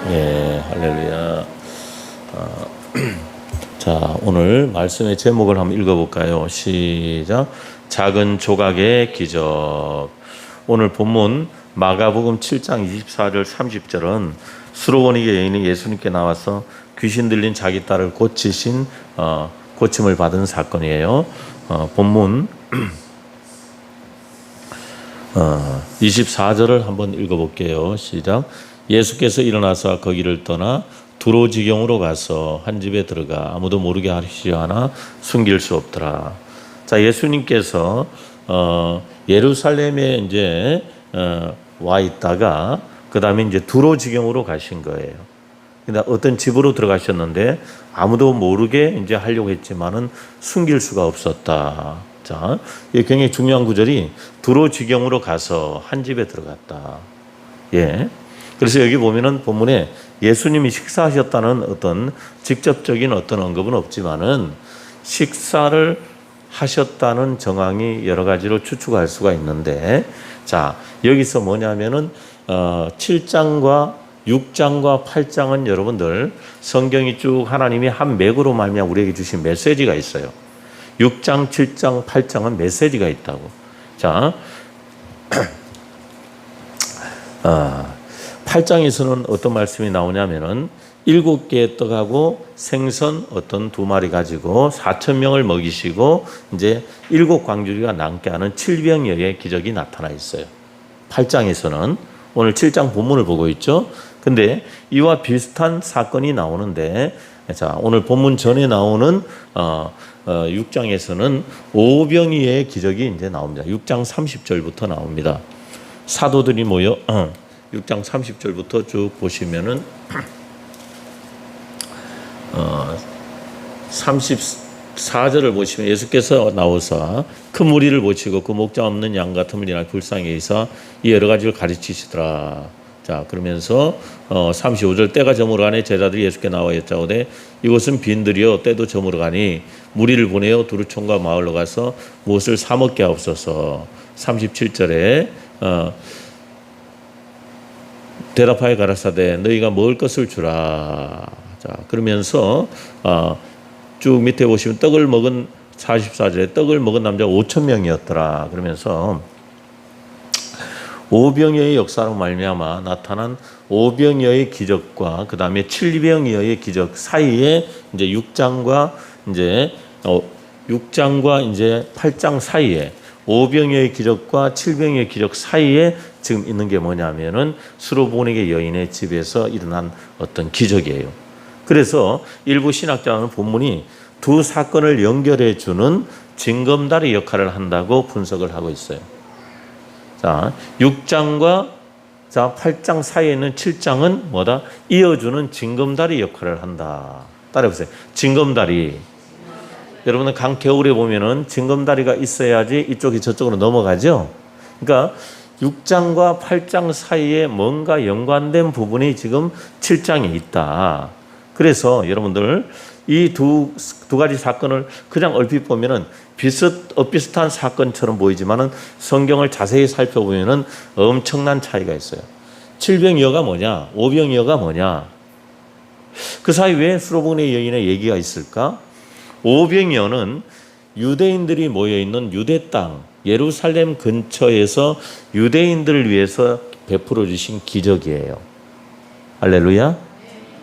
예, 할렐루야. 자, 오늘 말씀의 제목을 한번 읽어볼까요? 시작. 작은 조각의 기적. 오늘 본문 마가복음 7장 24절 30절은 수로보니게 여인이 예수님께 나와서 귀신 들린 자기 딸을 고치신 고침을 받은 사건이에요. 본문 24절을 한번 읽어볼게요. 시작. 예수께서 일어나서 거기를 떠나 두로 지경으로 가서 한 집에 들어가 아무도 모르게 하시려 하나 숨길 수 없더라. 자, 예수님께서 예루살렘에 이제 와 있다가 그 다음에 이제 두로 지경으로 가신 거예요. 근데 어떤 집으로 들어가셨는데 아무도 모르게 이제 하려고 했지만은 숨길 수가 없었다. 자, 이게 굉장히 중요한 구절이 두로 지경으로 가서 한 집에 들어갔다. 예. 그래서 여기 보면은 본문에 예수님이 식사하셨다는 어떤 직접적인 어떤 언급은 없지만은 식사를 하셨다는 정황이 여러 가지로 추측할 수가 있는데, 자, 여기서 뭐냐면은 7장과 6장과 8장은 여러분들 성경이 쭉 하나님이 한 맥으로 말미암아 우리에게 주신 메시지가 있어요. 6장, 7장, 8장은 메시지가 있다고. 자, 8장에서는 어떤 말씀이 나오냐면은 7개의 떡하고 생선 어떤 2마리 가지고 4,000명을 먹이시고 이제 7광주리가 남게 하는 7병여의 기적이 나타나 있어요. 8장에서는 오늘 7장 본문을 보고 있죠. 근데 이와 비슷한 사건이 나오는데, 자, 오늘 본문 전에 나오는 6장에서는 5병이의 기적이 이제 나옵니다. 6장 30절부터 나옵니다. 사도들이 모여 6장 30절부터 쭉 보시면은 34절을 보시면 예수께서 나오사 큰 무리를 보시고 그 목자 없는 양 같음을 인하여 불쌍히 여기사 이 여러 가지를 가르치시더라. 자, 그러면서 35절 때가 저물어가니 제자들이 예수께 나와 여짜오되 이곳은 빈들이요 때도 저물어가니 무리를 보내어 두루촌과 마을로 가서 무엇을 사 먹게 하옵소서. 37절에 대답하여 가라사대 너희가 먹을 것을 주라. 자, 그러면서 쭉 밑에 보시면 떡을 먹은 44절에 떡을 먹은 남자가 5,000명이었더라. 그러면서 오병이어의 역사로 말미암아 나타난 오병이어의 기적과 그 다음에 7병이어의 기적 사이에 이제 6장과 이제 8장 사이에 오병이어의 기적과 7병이어의 기적 사이에 지금 있는 게 뭐냐면은 수로보니게 여인의 집에서 일어난 어떤 기적이에요. 그래서 일부 신학자는 본문이 두 사건을 연결해 주는 징검다리 역할을 한다고 분석을 하고 있어요. 자, 6장과 8장 사이에 있는 7장은 뭐다? 이어주는 징검다리 역할을 한다. 따라해보세요. 징검다리. 여러분은 강 겨울에 보면은 징검다리가 있어야지 이쪽이 저쪽으로 넘어가죠. 그러니까 6장과 8장 사이에 뭔가 연관된 부분이 지금 7장에 있다. 그래서 여러분들 이 두 가지 사건을 그냥 얼핏 보면은 비슷한 사건처럼 보이지만은 성경을 자세히 살펴보면은 엄청난 차이가 있어요. 7병이어가 뭐냐? 5병이어가 뭐냐? 그 사이 왜 수로보니 여인의 얘기가 있을까? 오병이어는 유대인들이 모여있는 유대 땅 예루살렘 근처에서 유대인들을 위해서 베풀어 주신 기적이에요. 할렐루야.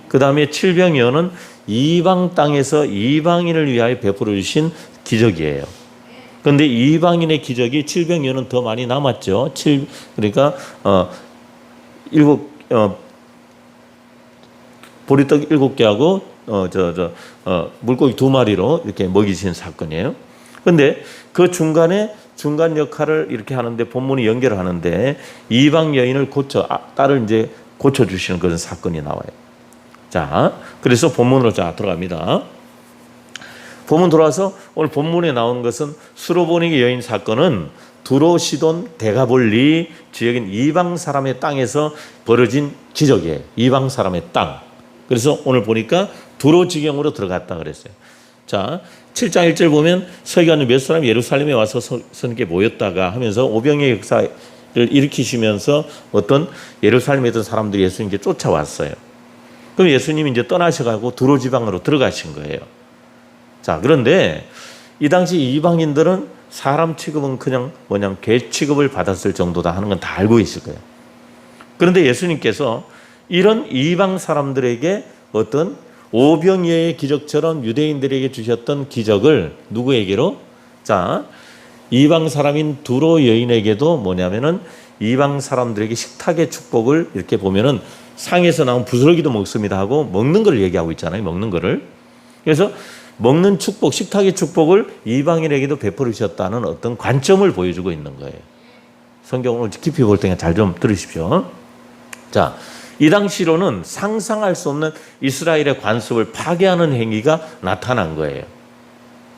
그 다음에 7병이어는 이방 땅에서 이방인을 위하여 베풀어 주신 기적이에요. 그런데 이방인의 기적이 7병이어는 더 많이 남았죠. 그러니까 보리떡 7개하고 물고기 2마리로 이렇게 먹이신 사건이에요. 그런데 그 중간 역할을 이렇게 하는데 본문이 연결을 하는데 이방 여인을 딸을 이제 고쳐주시는 그런 사건이 나와요. 자, 그래서 본문으로 들어갑니다. 본문 돌아와서 오늘 본문에 나온 것은 수로보니게 여인 사건은 두로 시돈 데가볼리 지역인 이방 사람의 땅에서 벌어진 기적이에요. 이방 사람의 땅. 그래서 오늘 보니까 두로 지경으로 들어갔다 그랬어요. 자, 7장 1절 보면 서기관은 몇 사람이 예루살렘에 와서 선께 모였다가 하면서 오병이의 역사를 일으키시면서 어떤 예루살렘에 있던 사람들이 예수님께 쫓아왔어요. 그럼 예수님이 이제 떠나셔가고 두로 지방으로 들어가신 거예요. 자, 그런데 이 당시 이방인들은 사람 취급은 그냥 개 취급을 받았을 정도다 하는 건 다 알고 있을 거예요. 그런데 예수님께서 이런 이방 사람들에게 어떤 오병이어의 기적처럼 유대인들에게 주셨던 기적을 누구에게로? 자, 이방 사람인 두로 여인에게도 뭐냐면은 이방 사람들에게 식탁의 축복을 이렇게 보면은 상에서 나온 부스러기도 먹습니다 하고 먹는 걸 얘기하고 있잖아요. 먹는 거를. 그래서 먹는 축복, 식탁의 축복을 이방인에게도 베풀으셨다는 어떤 관점을 보여주고 있는 거예요. 성경을 깊이 볼 때는 잘 좀 들으십시오. 자, 이 당시로는 상상할 수 없는 이스라엘의 관습을 파괴하는 행위가 나타난 거예요.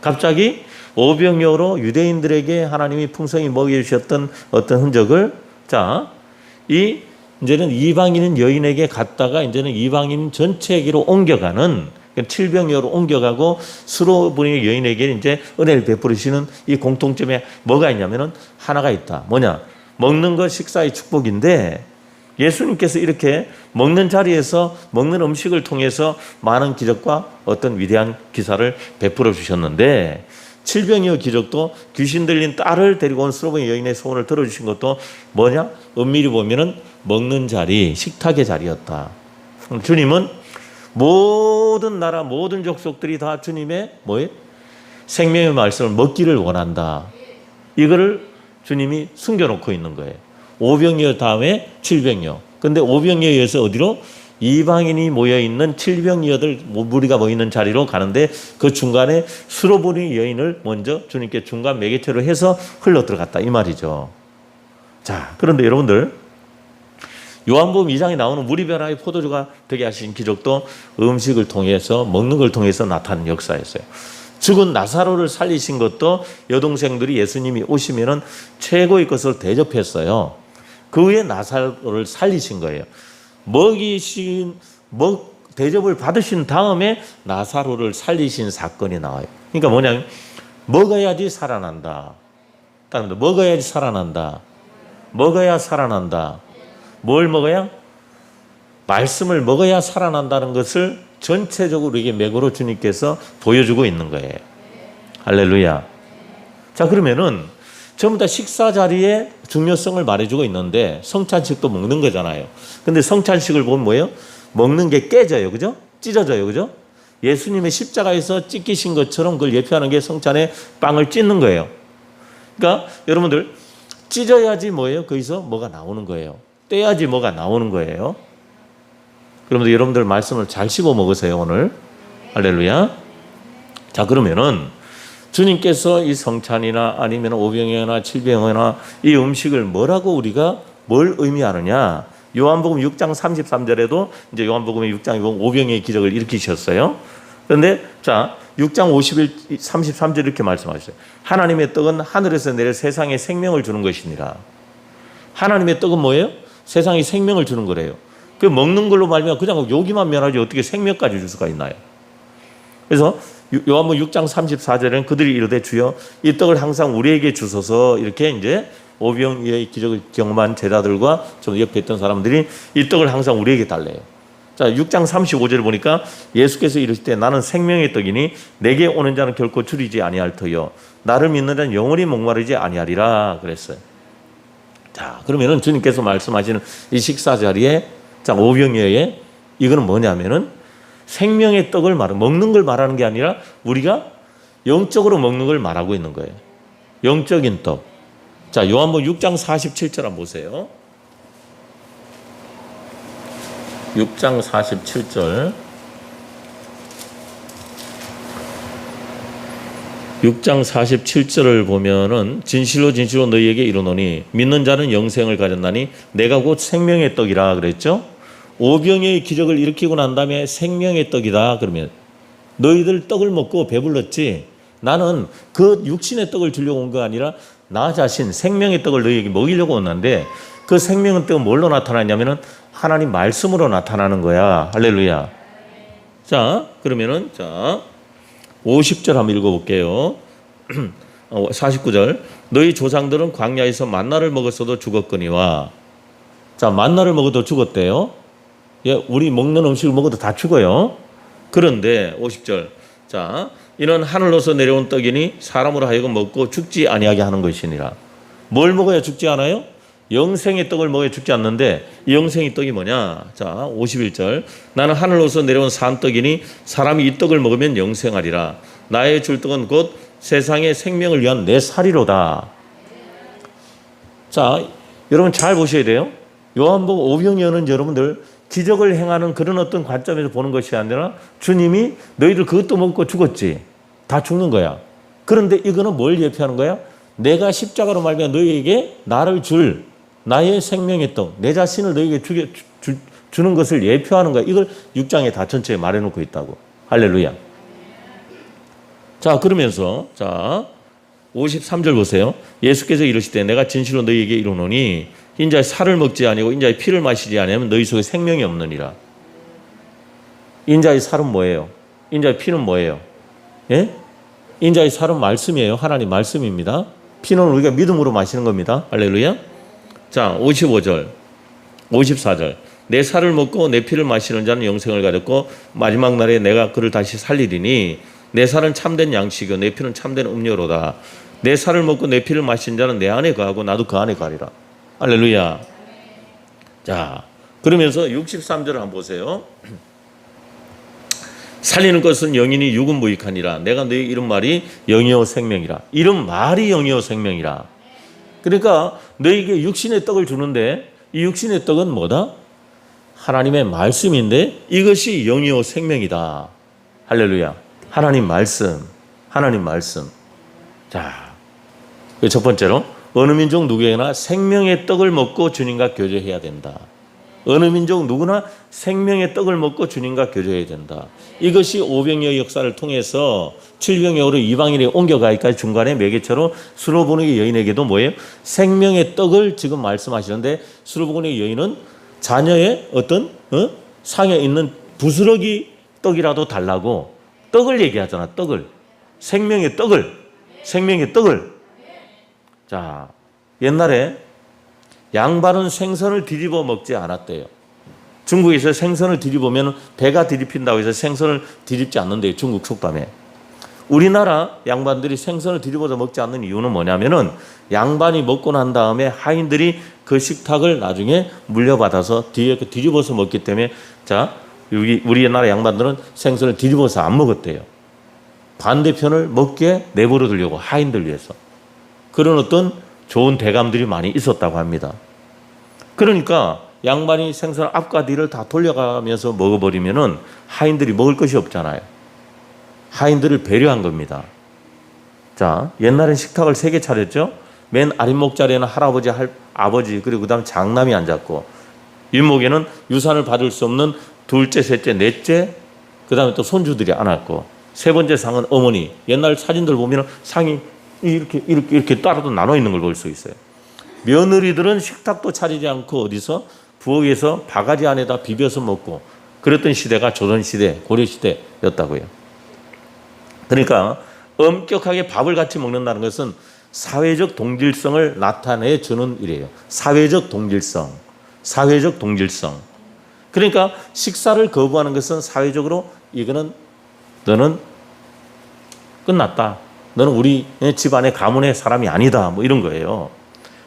갑자기 오병이어로 유대인들에게 하나님이 풍성히 먹여주셨던 어떤 흔적을 이제는 이방인 여인에게 갔다가 이제는 이방인 전체에게로 옮겨가는 칠병이어로 옮겨가고 수로보니 여인에게 이제 은혜를 베푸시는 이 공통점에 뭐가 있냐면은 하나가 있다. 뭐냐? 먹는 것 식사의 축복인데 예수님께서 이렇게 먹는 자리에서 먹는 음식을 통해서 많은 기적과 어떤 위대한 기사를 베풀어 주셨는데 칠병이어 기적도 귀신 들린 딸을 데리고 온 수로보니 여인의 소원을 들어주신 것도 뭐냐? 엄밀히 보면은 먹는 자리, 식탁의 자리였다. 주님은 모든 나라, 모든 족속들이 다 주님의 생명의 말씀을 먹기를 원한다. 이거를 주님이 숨겨놓고 있는 거예요. 오병이어 다음에 칠병이어. 근데 오병이어에서 어디로? 이방인이 모여있는 칠병이어들 무리가 모이는 자리로 가는데 그 중간에 수로보니 여인을 먼저 주님께 중간 매개체로 해서 흘러 들어갔다 이 말이죠. 자, 그런데 여러분들 요한복음 2장에 나오는 물이 변화의 포도주가 되게 하신 기적도 음식을 통해서 먹는 걸 통해서 나타난 역사였어요. 죽은 나사로를 살리신 것도 여동생들이 예수님이 오시면은 최고의 것을 대접했어요. 그 후에 나사로를 살리신 거예요. 대접을 받으신 다음에 나사로를 살리신 사건이 나와요. 그러니까 뭐냐면 먹어야지 살아난다. 먹어야지 살아난다. 먹어야 살아난다. 뭘 먹어야? 말씀을 먹어야 살아난다는 것을 전체적으로 이게 맥으로 주님께서 보여주고 있는 거예요. 할렐루야. 자, 그러면은 전부 다 식사 자리의 중요성을 말해주고 있는데 성찬식도 먹는 거잖아요. 근데 성찬식을 보면 뭐예요? 먹는 게 깨져요. 그죠? 찢어져요. 그죠? 예수님의 십자가에서 찢기신 것처럼 그걸 예표하는 게 성찬에 빵을 찢는 거예요. 그러니까 여러분들 찢어야지 뭐예요? 거기서 뭐가 나오는 거예요. 떼야지 뭐가 나오는 거예요. 그러면 여러분들 말씀을 잘 씹어 먹으세요, 오늘. 할렐루야. 자, 그러면은 주님께서 이 성찬이나 아니면 오병이어나 칠병이어나 이 음식을 뭐라고 우리가 뭘 의미하느냐? 요한복음 6장 33절에도 이제 요한복음 6장에 보면 오병이어의 기적을 일으키셨어요. 그런데 자, 6장 33절 이렇게 말씀하셨어요. 하나님의 떡은 하늘에서 내려 세상에 생명을 주는 것이니라. 하나님의 떡은 뭐예요? 세상에 생명을 주는 거래요. 그 먹는 걸로 말미암아 그냥 요기만 면하지 어떻게 생명까지 줄 수가 있나요? 그래서 요한복음 6장 34절에는 그들이 이르되 주여 이 떡을 항상 우리에게 주소서 이렇게 이제 오병이어의 기적을 경험한 제자들과 좀 옆에 있던 사람들이 이 떡을 항상 우리에게 달래요. 자, 6장 35절을 보니까 예수께서 이르실 때 나는 생명의 떡이니 내게 오는 자는 결코 줄이지 아니할 터요 나를 믿는 자는 영원히 목마르지 아니하리라 그랬어요. 자, 그러면은 주님께서 말씀하시는 이 식사 자리에 자, 오병이어의 이거는 뭐냐면은 생명의 떡을 먹는 걸 말하는 게 아니라 우리가 영적으로 먹는 걸 말하고 있는 거예요. 영적인 떡. 자, 요한복음 6장 47절 한번 보세요. 6장 47절. 6장 47절을 보면은 진실로 진실로 너희에게 이르노니 믿는 자는 영생을 가졌나니 내가 곧 생명의 떡이라 그랬죠. 오병이어의 기적을 일으키고 난 다음에 생명의 떡이다 그러면 너희들 떡을 먹고 배불렀지 나는 그 육신의 떡을 주려고 온 거 아니라 나 자신 생명의 떡을 너희에게 먹이려고 왔는데 그 생명의 떡은 뭘로 나타나냐면은 하나님 말씀으로 나타나는 거야. 할렐루야. 자, 그러면은 자 50절 한번 읽어볼게요. 49절 너희 조상들은 광야에서 만나를 먹었어도 죽었거니와 자, 만나를 먹어도 죽었대요. 우리 먹는 음식을 먹어도 다 죽어요. 그런데 50절. 자, 이는 하늘로서 내려온 떡이니 사람으로 하여금 먹고 죽지 아니하게 하는 것이니라. 뭘 먹어야 죽지 않아요? 영생의 떡을 먹어야 죽지 않는데 이 영생의 떡이 뭐냐? 자, 51절. 나는 하늘로서 내려온 산 떡이니 사람이 이 떡을 먹으면 영생하리라. 나의 줄 떡은 곧 세상의 생명을 위한 내 살이로다. 자, 여러분 잘 보셔야 돼요. 요한복음 오병이어는 여러분들 기적을 행하는 그런 어떤 관점에서 보는 것이 아니라 주님이 너희들 그것도 먹고 죽었지. 다 죽는 거야. 그런데 이거는 뭘 예표하는 거야? 내가 십자가로 말미암아 너희에게 나를 줄 나의 생명의 떡, 내 자신을 너희에게 주는 것을 예표하는 거야. 이걸 6장에 다 전체에 말해놓고 있다고. 할렐루야. 자, 그러면서 자 53절 보세요. 예수께서 이르시되 내가 진실로 너희에게 이르노니 인자의 살을 먹지 아니고 인자의 피를 마시지 아니하면 너희 속에 생명이 없느니라. 인자의 살은 뭐예요? 인자의 피는 뭐예요? 예? 인자의 살은 말씀이에요. 하나님 말씀입니다. 피는 우리가 믿음으로 마시는 겁니다. 할렐루야. 자, 55절, 54절. 내 살을 먹고 내 피를 마시는 자는 영생을 가졌고 마지막 날에 내가 그를 다시 살리리니 내 살은 참된 양식이요 내 피는 참된 음료로다. 내 살을 먹고 내 피를 마시는 자는 내 안에 거하고 나도 그 안에 가리라. 할렐루야. 자, 그러면서 63절을 한번 보세요. 살리는 것은 영이니 육은 무익하니라. 내가 너희 이런 말이 영이요 생명이라. 이런 말이 영이요 생명이라. 그러니까 너희에게 육신의 떡을 주는데 이 육신의 떡은 뭐다? 하나님의 말씀인데 이것이 영이요 생명이다. 할렐루야. 하나님 말씀. 하나님 말씀. 자, 첫 번째로 어느 민족 누구에게나 생명의 떡을 먹고 주님과 교제해야 된다. 어느 민족 누구나 생명의 떡을 먹고 주님과 교제해야 된다. 이것이 오병이어의 역사를 통해서 칠병여로 이방인에 옮겨가기까지 중간에 매개체로 수로보니게 여인에게도 뭐예요? 생명의 떡을 지금 말씀하시는데 수로보니게 여인은 자녀의 어떤 상에 있는 부스러기 떡이라도 달라고 떡을 얘기하잖아. 떡을. 생명의 떡을. 생명의 떡을. 자, 옛날에 양반은 생선을 뒤집어 먹지 않았대요. 중국에서 생선을 뒤집으면 배가 뒤집힌다고 해서 생선을 뒤집지 않는데요. 중국 속담에. 우리나라 양반들이 생선을 뒤집어서 먹지 않는 이유는 뭐냐면은 양반이 먹고 난 다음에 하인들이 그 식탁을 나중에 물려받아서 뒤에 뒤집어서 먹기 때문에 자, 우리나라 양반들은 생선을 뒤집어서 안 먹었대요. 반대편을 먹게 내버려 두려고 하인들 위해서. 그런 어떤 좋은 대감들이 많이 있었다고 합니다. 그러니까 양반이 생선 앞과 뒤를 다 돌려가면서 먹어버리면은 하인들이 먹을 것이 없잖아요. 하인들을 배려한 겁니다. 자, 옛날엔 식탁을 3개 차렸죠. 맨 아랫목자리에는 할아버지, 아버지 그리고 그 다음 장남이 앉았고 윗목에는 유산을 받을 수 없는 둘째, 셋째, 넷째 그 다음에 또 손주들이 앉았고 세 번째 상은 어머니. 옛날 사진들 보면 상이 이렇게 따라도 나눠 있는 걸 볼 수 있어요. 며느리들은 식탁도 차리지 않고 어디서 부엌에서 바가지 안에다 비벼서 먹고 그랬던 시대가 조선시대, 고려시대였다고요. 그러니까 엄격하게 밥을 같이 먹는다는 것은 사회적 동질성을 나타내 주는 일이에요. 사회적 동질성. 사회적 동질성. 그러니까 식사를 거부하는 것은 사회적으로 이거는 너는 끝났다. 너는 우리 집안의 가문의 사람이 아니다. 뭐 이런 거예요.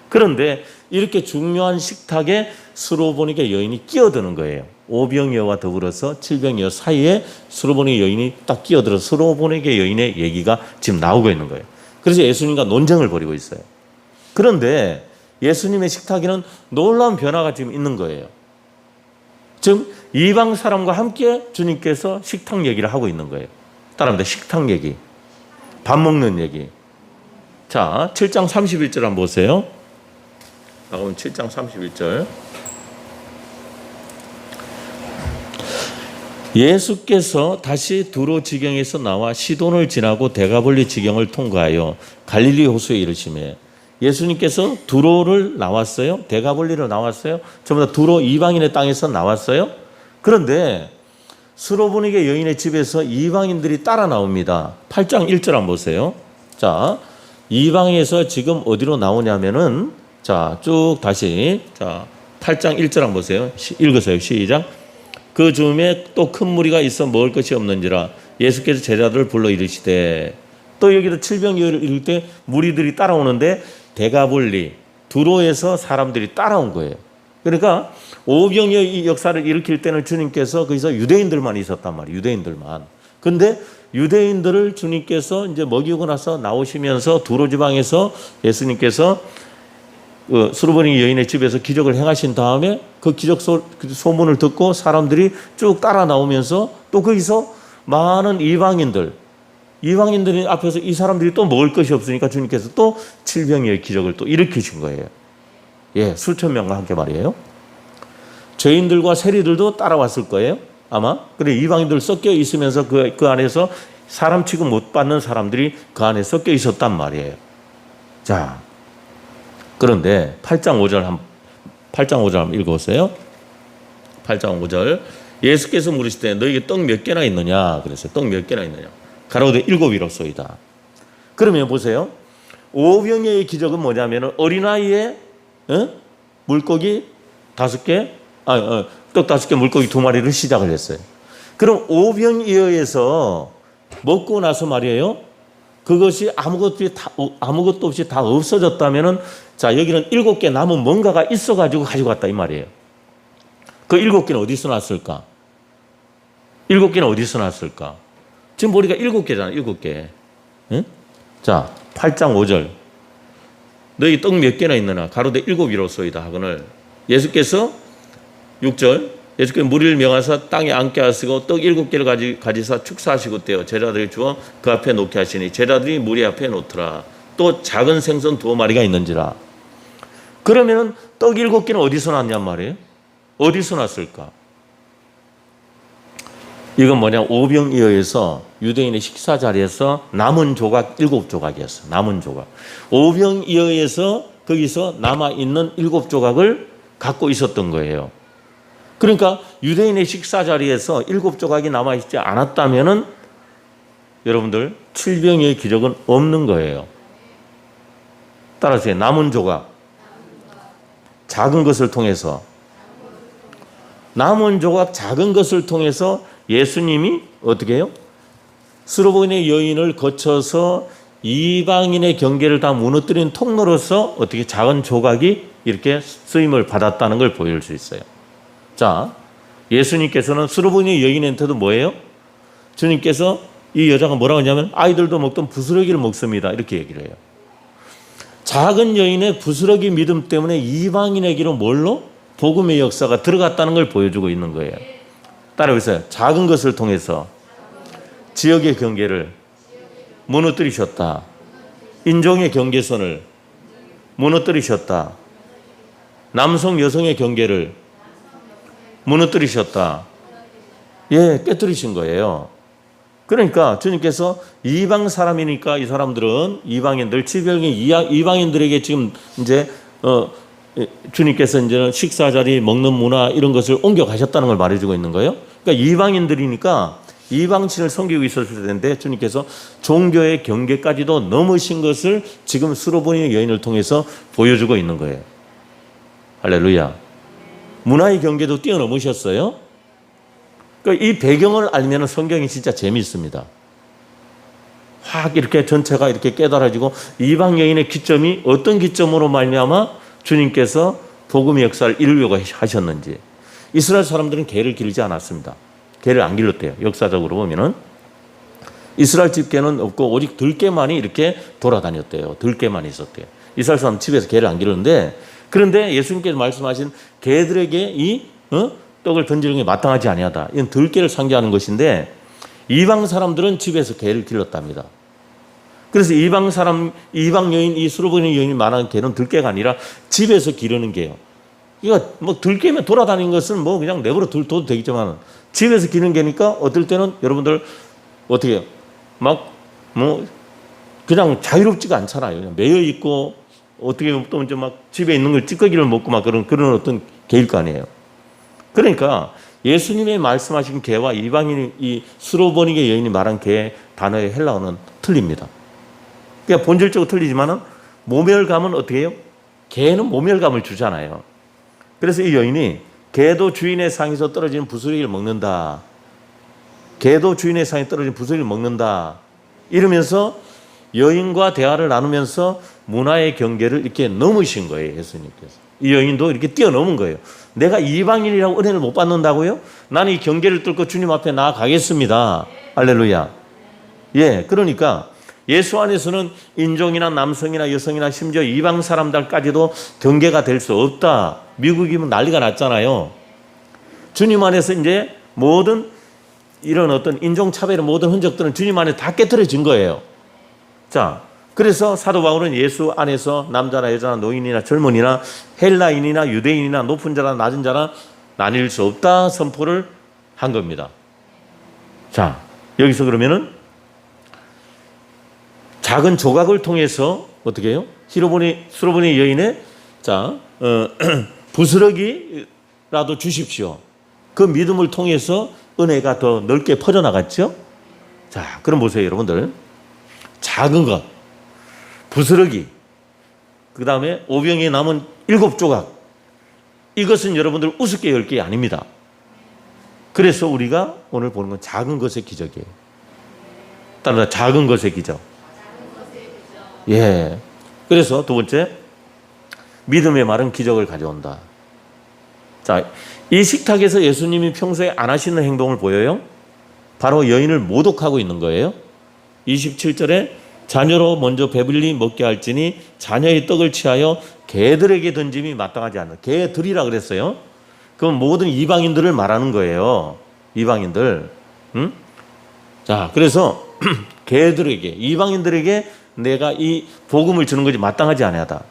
그런데 이렇게 중요한 식탁에 수로보니게 여인이 끼어드는 거예요. 오병이어와 더불어서 칠병이어 사이에 수로보니게 여인이 딱 끼어들어서 수로보니게 여인의 얘기가 지금 나오고 있는 거예요. 그래서 예수님과 논쟁을 벌이고 있어요. 그런데 예수님의 식탁에는 놀라운 변화가 지금 있는 거예요. 즉 이방 사람과 함께 주님께서 식탁 얘기를 하고 있는 거예요. 따라합니다. 식탁 얘기. 밥 먹는 얘기. 자, 7장 31절 한번 보세요. 나오면 7장 31절. 예수께서 다시 두로 지경에서 나와 시돈을 지나고 데가볼리 지경을 통과하여 갈릴리 호수에 이르시매 예수님께서 두로를 나왔어요. 데가볼리를 나왔어요. 전부 다 두로 이방인의 땅에서 나왔어요. 그런데 수로보니게 여인의 집에서 이방인들이 따라 나옵니다. 8장 1절 한번 보세요. 자, 이방에서 지금 어디로 나오냐면은 자, 쭉 다시 자, 8장 1절 한번 보세요. 읽으세요. 시작. 그 즈음에 또 큰 무리가 있어 먹을 것이 없는지라 예수께서 제자들을 불러 이르시되 또 여기도 칠병이어를 이룰 때 무리들이 따라오는데 대가볼리 두로에서 사람들이 따라온 거예요. 그러니까 오병이어의 역사를 일으킬 때는 주님께서 거기서 유대인들만 있었단 말이에요. 유대인들만. 근데 유대인들을 주님께서 이제 먹이고 나서 나오시면서 두로 지방에서 예수님께서 수르보니 여인의 집에서 기적을 행하신 다음에 그 기적 소문을 듣고 사람들이 쭉 따라 나오면서 또 거기서 많은 이방인들이 앞에서 이 사람들이 또 먹을 것이 없으니까 주님께서 또 칠병이의 기적을 또 일으키신 거예요. 예, 수천 명과 함께 말이에요. 죄인들과 세리들도 따라왔을 거예요. 아마. 그래 이방인들 섞여 있으면서 그 안에서 사람 취급 못 받는 사람들이 그 안에 섞여 있었단 말이에요. 자, 그런데 8장 5절 한번 읽어보세요. 8장 5절 예수께서 물으시되 너에게 떡 몇 개나 있느냐 그랬어요. 떡 몇 개나 있느냐. 가로되 7이로소이다. 그러면 보세요. 오병이어의 기적은 뭐냐면 어린아이에 물고기 5개, 떡 5개 물고기 2마리를 시작을 했어요. 그럼 오병이어에서 먹고 나서 말이에요. 그것이 아무것도 없이 다 없어졌다면은 자 여기는 7개 남은 뭔가가 있어가지고 가지고 왔다 이 말이에요. 그 7개는 어디서 났을까? 7개는 어디서 났을까? 지금 보니까 7개잖아. 7개. 응? 자 8장 5절 너희 떡 몇 개나 있느냐 가로되 7이로소이다 하거늘 예수께서 6절 예수께서 무리를 명하사 땅에 앉게 하시고 떡 7개를 가지사 축사하시고 떼어 제자들이 주어 그 앞에 놓게 하시니 제자들이 무리 앞에 놓더라. 또 작은 생선 2마리가 있는지라. 그러면은 떡 7개는 어디서 났냔 말이에요. 어디서 났을까? 이건 뭐냐 오병이어에서 유대인의 식사 자리에서 남은 조각 7조각이었어. 남은 조각. 오병이어에서 거기서 남아있는 7조각을 갖고 있었던 거예요. 그러니까 유대인의 식사 자리에서 7조각이 남아있지 않았다면은 여러분들 칠병이의 기적은 없는 거예요. 따라서 남은 조각 작은 것을 통해서 남은 조각 작은 것을 통해서 예수님이 어떻게 해요? 수르보니 여인을 거쳐서 이방인의 경계를 다 무너뜨린 통로로서 어떻게 작은 조각이 이렇게 쓰임을 받았다는 걸 보여줄 수 있어요. 자, 예수님께서는 수르보니 여인한테도 뭐예요? 주님께서 이 여자가 뭐라고 하냐면 아이들도 먹던 부스러기를 먹습니다. 이렇게 얘기를 해요. 작은 여인의 부스러기 믿음 때문에 이방인에게로 뭘로? 복음의 역사가 들어갔다는 걸 보여주고 있는 거예요. 따라해보세요. 작은 것을 통해서 지역의 경계를 무너뜨리셨다. 인종의 경계선을 무너뜨리셨다. 남성 여성의 경계를 무너뜨리셨다. 예, 깨뜨리신 거예요. 그러니까 주님께서 이방 사람이니까 이 사람들은 이방인들, 이방인들에게 지금 이제 주님께서 이제는 식사 자리, 먹는 문화 이런 것을 옮겨 가셨다는 걸 말해주고 있는 거예요. 그러니까 이방인들이니까 이방신을 섬기고 있었을 텐데 주님께서 종교의 경계까지도 넘으신 것을 지금 수르보니 여인을 통해서 보여주고 있는 거예요. 할렐루야. 문화의 경계도 뛰어넘으셨어요. 그러니까 이 배경을 알면 성경이 진짜 재미있습니다. 확 이렇게 전체가 이렇게 깨달아지고 이방 여인의 기점이 어떤 기점으로 말미암아 주님께서 복음의 역사를 이루려고 하셨는지. 이스라엘 사람들은 개를 기르지 않았습니다. 개를 안 길렀대요. 역사적으로 보면은 이스라엘 집개는 없고 오직 들개만이 이렇게 돌아다녔대요. 들개만 있었대요. 이스라엘 사람 집에서 개를 안 기르는데 그런데 예수님께서 말씀하신 개들에게 이 떡을 던지는 게 마땅하지 아니하다. 이건 들개를 상징하는 것인데 이방 사람들은 집에서 개를 길렀답니다. 그래서 이방 여인, 이 수르보니 여인이 말하는 개는 들개가 아니라 집에서 기르는 개요. 이거 뭐 들개면 돌아다니는 것은 뭐 그냥 내버려 둬도 되겠지만 집에서 기르는 개니까 어떨 때는 여러분들 어떻게 해요? 막 뭐 그냥 자유롭지가 않잖아요. 그냥 매여 있고 어떻게 보면 또 이제 막 집에 있는 걸 찌꺼기를 먹고 막 그런 어떤 개일 거 아니에요. 그러니까 예수님의 말씀하신 개와 이방인 이 수르보니 여인이 말한 개의 단어의 헬라어는 틀립니다. 그러니까 본질적으로 틀리지만은 모멸감은 어떻게 해요? 개는 모멸감을 주잖아요. 그래서 이 여인이 개도 주인의 상에서 떨어지는 부스러기를 먹는다. 개도 주인의 상에 떨어진 부스러기를 먹는다. 이러면서 여인과 대화를 나누면서 문화의 경계를 이렇게 넘으신 거예요. 예수님께서. 이 여인도 이렇게 뛰어넘은 거예요. 내가 이방인이라고 은혜를 못 받는다고요? 나는 이 경계를 뚫고 주님 앞에 나아가겠습니다. 할렐루야. 예, 그러니까 예수 안에서는 인종이나 남성이나 여성이나 심지어 이방 사람들까지도 경계가 될 수 없다. 미국이면 난리가 났잖아요. 주님 안에서 이제 모든 이런 어떤 인종차별의 모든 흔적들은 주님 안에 다 깨트려진 거예요. 자, 그래서 사도 바울은 예수 안에서 남자나 여자나 노인이나 젊은이나 헬라인이나 유대인이나 높은 자나 낮은 자나 나뉠 수 없다 선포를 한 겁니다. 자, 여기서 그러면은 작은 조각을 통해서 어떻게 해요? 수로보니 여인의 부스러기라도 주십시오. 그 믿음을 통해서 은혜가 더 넓게 퍼져나갔죠? 자, 그럼 보세요, 여러분들. 작은 것, 부스러기, 그 다음에 오병이에 남은 7조각. 이것은 여러분들 우습게 열 게 아닙니다. 그래서 우리가 오늘 보는 건 작은 것의 기적이에요. 따라서 작은 것의 기적. 예. 그래서 두 번째, 믿음의 말은 기적을 가져온다. 자, 이 식탁에서 예수님이 평소에 안 하시는 행동을 보여요? 바로 여인을 모독하고 있는 거예요. 27절에 자녀로 먼저 배불리 먹게 할지니 자녀의 떡을 취하여 개들에게 던짐이 마땅하지 않다. 개들이라 그랬어요. 그건 모든 이방인들을 말하는 거예요. 이방인들. 응? 자, 그래서 개들에게, 이방인들에게 내가 이 복음을 주는 것이 마땅하지 아니하다.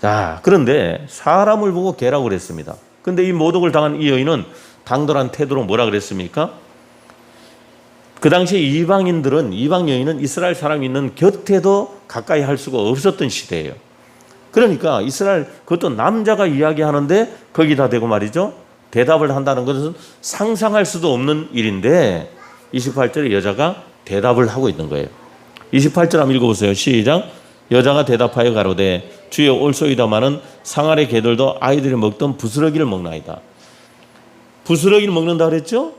자, 그런데 사람을 보고 개라고 그랬습니다. 근데 이 모독을 당한 이 여인은 당돌한 태도로 뭐라 그랬습니까? 그 당시 이방 여인은 이스라엘 사람이 있는 곁에도 가까이 할 수가 없었던 시대예요. 그러니까 이스라엘, 그것도 남자가 이야기하는데 거기다 대고 말이죠. 대답을 한다는 것은 상상할 수도 없는 일인데 28절에 여자가 대답을 하고 있는 거예요. 28절 한번 읽어보세요. 시작. 여자가 대답하여 가로되 주여 올소이다마는 상아의 개들도 아이들이 먹던 부스러기를 먹나이다. 부스러기를 먹는다 그랬죠?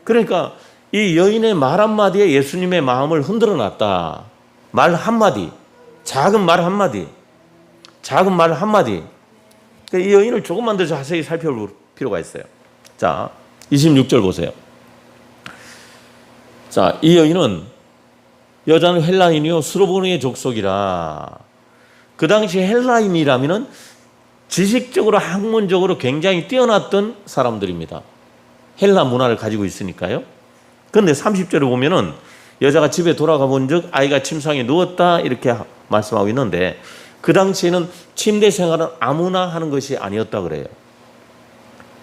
그러니까 이 여인의 말 한마디에 예수님의 마음을 흔들어 놨다. 말 한마디, 작은 말 한마디. 이 여인을 조금만 더 자세히 살펴볼 필요가 있어요. 자, 26절 보세요. 자, 이 여인은 여자는 헬라인이요 수로보니의 족속이라. 그 당시 헬라인이라면은 지식적으로 학문적으로 굉장히 뛰어났던 사람들입니다. 헬라 문화를 가지고 있으니까요. 그런데 30절에 보면은 여자가 집에 돌아가 본 적 아이가 침상에 누웠다 이렇게 말씀하고 있는데 그 당시에는 침대 생활은 아무나 하는 것이 아니었다 그래요.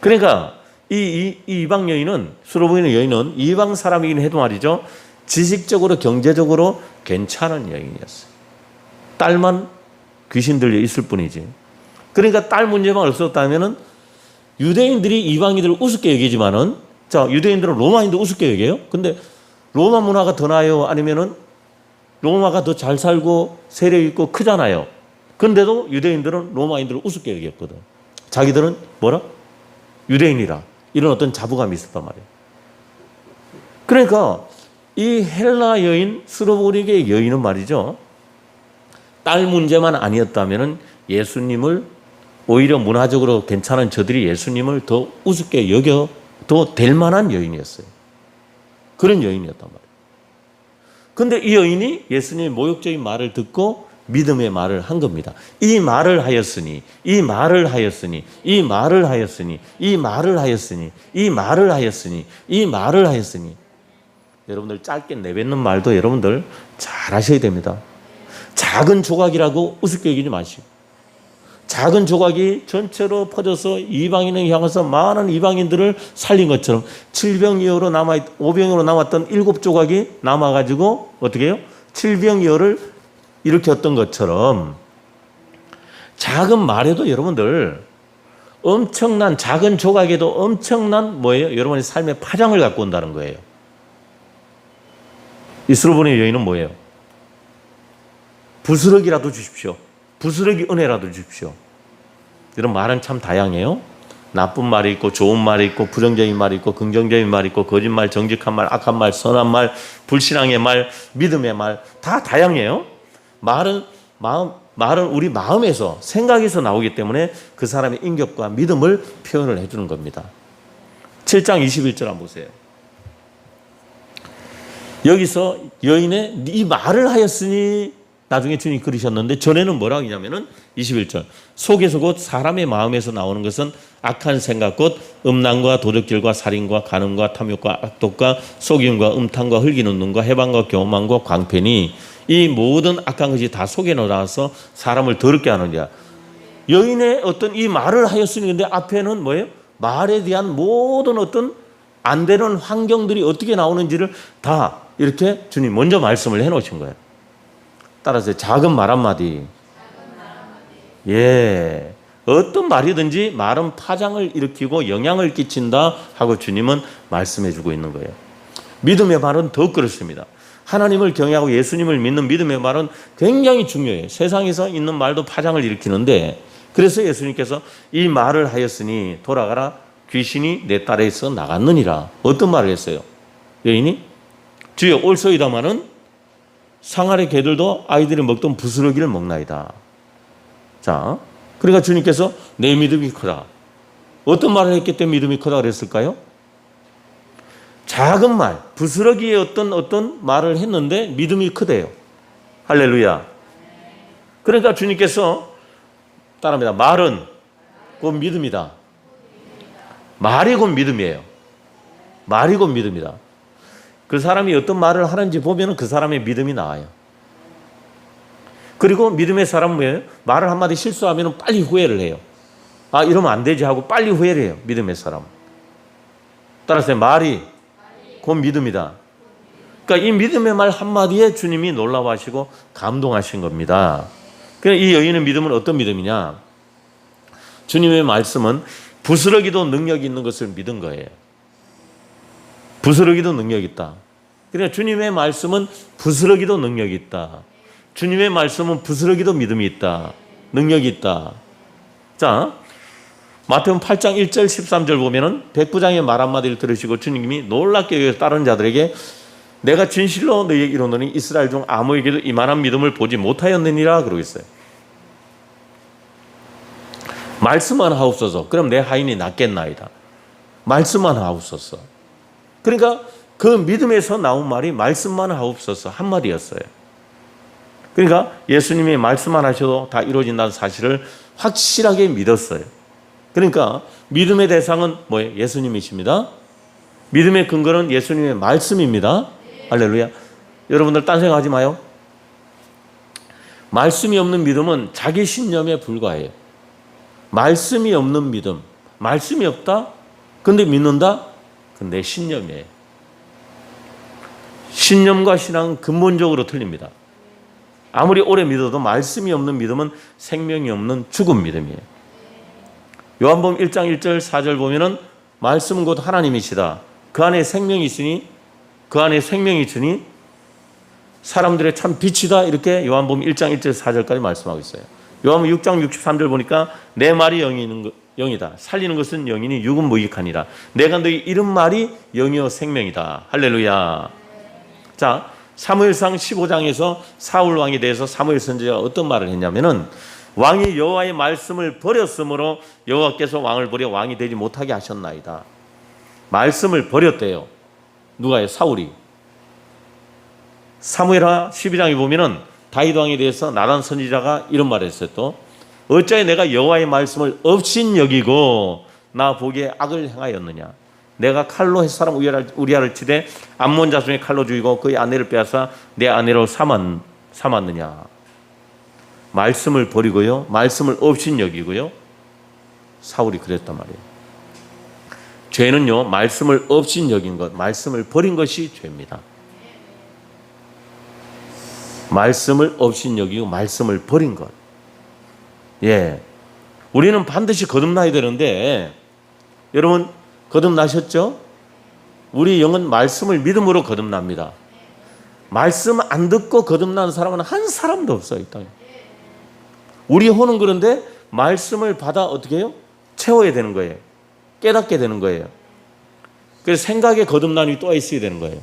그러니까 이 이방 여인은, 수로보니 여인은 이방 사람이긴 해도 말이죠, 지식적으로 경제적으로 괜찮은 여인이었어요. 딸만 귀신 들려 있을 뿐이지. 그러니까 딸 문제만 없었다면은 유대인들이 이방인들을 우습게 여기지만은, 자, 유대인들은 로마인도 우습게 여겨요. 근데 로마 문화가 더 나아요? 아니면은 로마가 더 잘 살고 세력 있고 크잖아요. 근데도 유대인들은 로마인들을 우습게 여겼거든. 자기들은 뭐라? 유대인이라. 이런 어떤 자부감이 있었단 말이에요. 그러니까 이 헬라 여인, 수로보니게 여인은 말이죠, 딸 문제만 아니었다면은 예수님을, 오히려 문화적으로 괜찮은 저들이 예수님을 더 우습게 여겨도 될 만한 여인이었어요. 그런 여인이었단 말이에요. 근데 이 여인이 예수님의 모욕적인 말을 듣고 믿음의 말을 한 겁니다. 이 말을 하였으니, 이 말을 하였으니, 이 말을 하였으니, 이 말을 하였으니, 이 말을 하였으니, 이 말을 하였으니. 여러분들 짧게 내뱉는 말도 여러분들 잘 하셔야 됩니다. 작은 조각이라고 우습게 여기지 마시고, 작은 조각이 전체로 퍼져서 이방인을 향해서 많은 이방인들을 살린 것처럼 5병이어로 남았던 7조각이 남아가지고 어떻게 해요? 7병이어를 일으켰던 것처럼 작은 말에도 여러분들 엄청난, 작은 조각에도 엄청난 뭐예요? 여러분의 삶의 파장을 갖고 온다는 거예요. 이 수로보니 여인은 뭐예요? 부스러기라도 주십시오. 부스러기 은혜라도 주십시오. 이런 말은 참 다양해요. 나쁜 말이 있고 좋은 말이 있고 부정적인 말이 있고 긍정적인 말이 있고 거짓말, 정직한 말, 악한 말, 선한 말, 불신앙의 말, 믿음의 말 다 다양해요. 말은 우리 마음에서 생각에서 나오기 때문에 그 사람의 인격과 믿음을 표현을 해주는 겁니다. 7장 21절 한번 보세요. 여기서 여인의 이 말을 하였으니 나중에 주님이 그러셨는데 전에는 뭐라고 하냐면은 21절 속에서 곧 사람의 마음에서 나오는 것은 악한 생각 곧 음란과 도적질과 살인과 간음과 탐욕과 악독과 속임과 음탕과 흘기는 눈과 해방과 교만과 광편이 이 모든 악한 것이 다 속에 나와서 사람을 더럽게 하느냐. 여인의 어떤 이 말을 하였으니 근데 앞에는 뭐예요? 말에 대한 모든 어떤 안 되는 환경들이 어떻게 나오는지를 다 이렇게 주님 먼저 말씀을 해놓으신 거예요. 따라서 작은 말 한마디. 예. 어떤 말이든지 말은 파장을 일으키고 영향을 끼친다 하고 주님은 말씀해 주고 있는 거예요. 믿음의 말은 더 그렇습니다. 하나님을 경외하고 예수님을 믿는 믿음의 말은 굉장히 중요해요. 세상에서 있는 말도 파장을 일으키는데 그래서 예수님께서 이 말을 하였으니 돌아가라 귀신이 내 딸에서 나갔느니라. 어떤 말을 했어요? 여인이 주여 올소이다마는 상아의 개들도 아이들이 먹던 부스러기를 먹나이다. 자, 그러니까 주님께서 내 믿음이 크다. 어떤 말을 했기 때문에 믿음이 크다 그랬을까요? 작은 말, 부스러기의 어떤 말을 했는데 믿음이 크대요. 할렐루야. 그러니까 주님께서 따라합니다. 말은 곧 믿음이다. 말이 곧 믿음이에요. 말이 곧 믿음이다. 그 사람이 어떤 말을 하는지 보면 그 사람의 믿음이 나와요. 그리고 믿음의 사람은 뭐예요? 말을 한마디 실수하면 빨리 후회를 해요. 아, 이러면 안 되지 하고 빨리 후회를 해요. 믿음의 사람. 따라서 말이 곧 믿음이다. 그러니까 이 믿음의 말 한마디에 주님이 놀라워하시고 감동하신 겁니다. 그러니까 이 여인의 믿음은 어떤 믿음이냐? 주님의 말씀은 부스러기도 능력이 있는 것을 믿은 거예요. 부스러기도 능력이 있다. 그러니까 주님의 말씀은 부스러기도 능력이 있다. 주님의 말씀은 부스러기도 믿음이 있다. 능력이 있다. 자, 마태복음 8장 1절 13절 보면은 백부장의 말 한마디를 들으시고 주님이 놀랍게 여기서 다른 자들에게 내가 진실로 너희에게 이르노니 이스라엘 중 아무에게도 이만한 믿음을 보지 못하였느니라 그러고 있어요. 말씀만 하옵소서. 그럼 내 하인이 낫겠나이다. 말씀만 하옵소서. 그러니까 그 믿음에서 나온 말이 말씀만 하옵소서 한마디였어요. 그러니까 예수님이 말씀만 하셔도 다 이루어진다는 사실을 확실하게 믿었어요. 그러니까 믿음의 대상은 뭐예요? 예수님이십니다. 믿음의 근거는 예수님의 말씀입니다. 할렐루야. 여러분들 딴 생각하지 마요. 말씀이 없는 믿음은 자기 신념에 불과해요. 말씀이 없는 믿음, 말씀이 없다? 근데 믿는다? 근데 신념이에요. 신념과 신앙은 근본적으로 틀립니다. 아무리 오래 믿어도 말씀이 없는 믿음은 생명이 없는 죽은 믿음이에요. 요한복음 1장 1절 4절 보면은 말씀은 곧 하나님이시다. 그 안에 생명이 있으니 그 안에 생명이 있으니 사람들의 참 빛이다. 이렇게 요한복음 1장 1절 4절까지 말씀하고 있어요. 요한복음 6장 63절 보니까 내 말이 영이다. 살리는 것은 영이니 육은 무익하니라. 내가 너희 이른 말이 영이요 생명이다. 할렐루야. 자, 사무엘상 15장에서 사울 왕에 대해서 사무엘 선지자가 어떤 말을 했냐면은 왕이 여호와의 말씀을 버렸으므로 여호와께서 왕을 버려 왕이 되지 못하게 하셨나이다. 말씀을 버렸대요. 누가요? 사울이. 사무엘하 12장에 보면은 다윗 왕에 대해서 나단 선지자가 이런 말을 했어요. 또 어찌하여 내가 여호와의 말씀을 업신여기고 나 보기에 악을 행하였느냐. 내가 칼로 햇사람 우리아를 치되 암몬 자손의 칼로 죽이고 그의 아내를 빼앗아 내 아내로 삼았느냐. 말씀을 버리고요, 말씀을 업신여기고요. 사울이 그랬단 말이에요. 죄는요, 말씀을 업신여긴 것, 말씀을 버린 것이 죄입니다. 말씀을 업신여기고 말씀을 버린 것. 예, 우리는 반드시 거듭나야 되는데 여러분 거듭나셨죠? 우리 영은 말씀을 믿음으로 거듭납니다. 말씀 안 듣고 거듭나는 사람은 한 사람도 없어요. 이 땅에. 우리 혼은 그런데 말씀을 받아 어떻게 해요? 채워야 되는 거예요. 깨닫게 되는 거예요. 그래서 생각의 거듭남이 또 있어야 되는 거예요.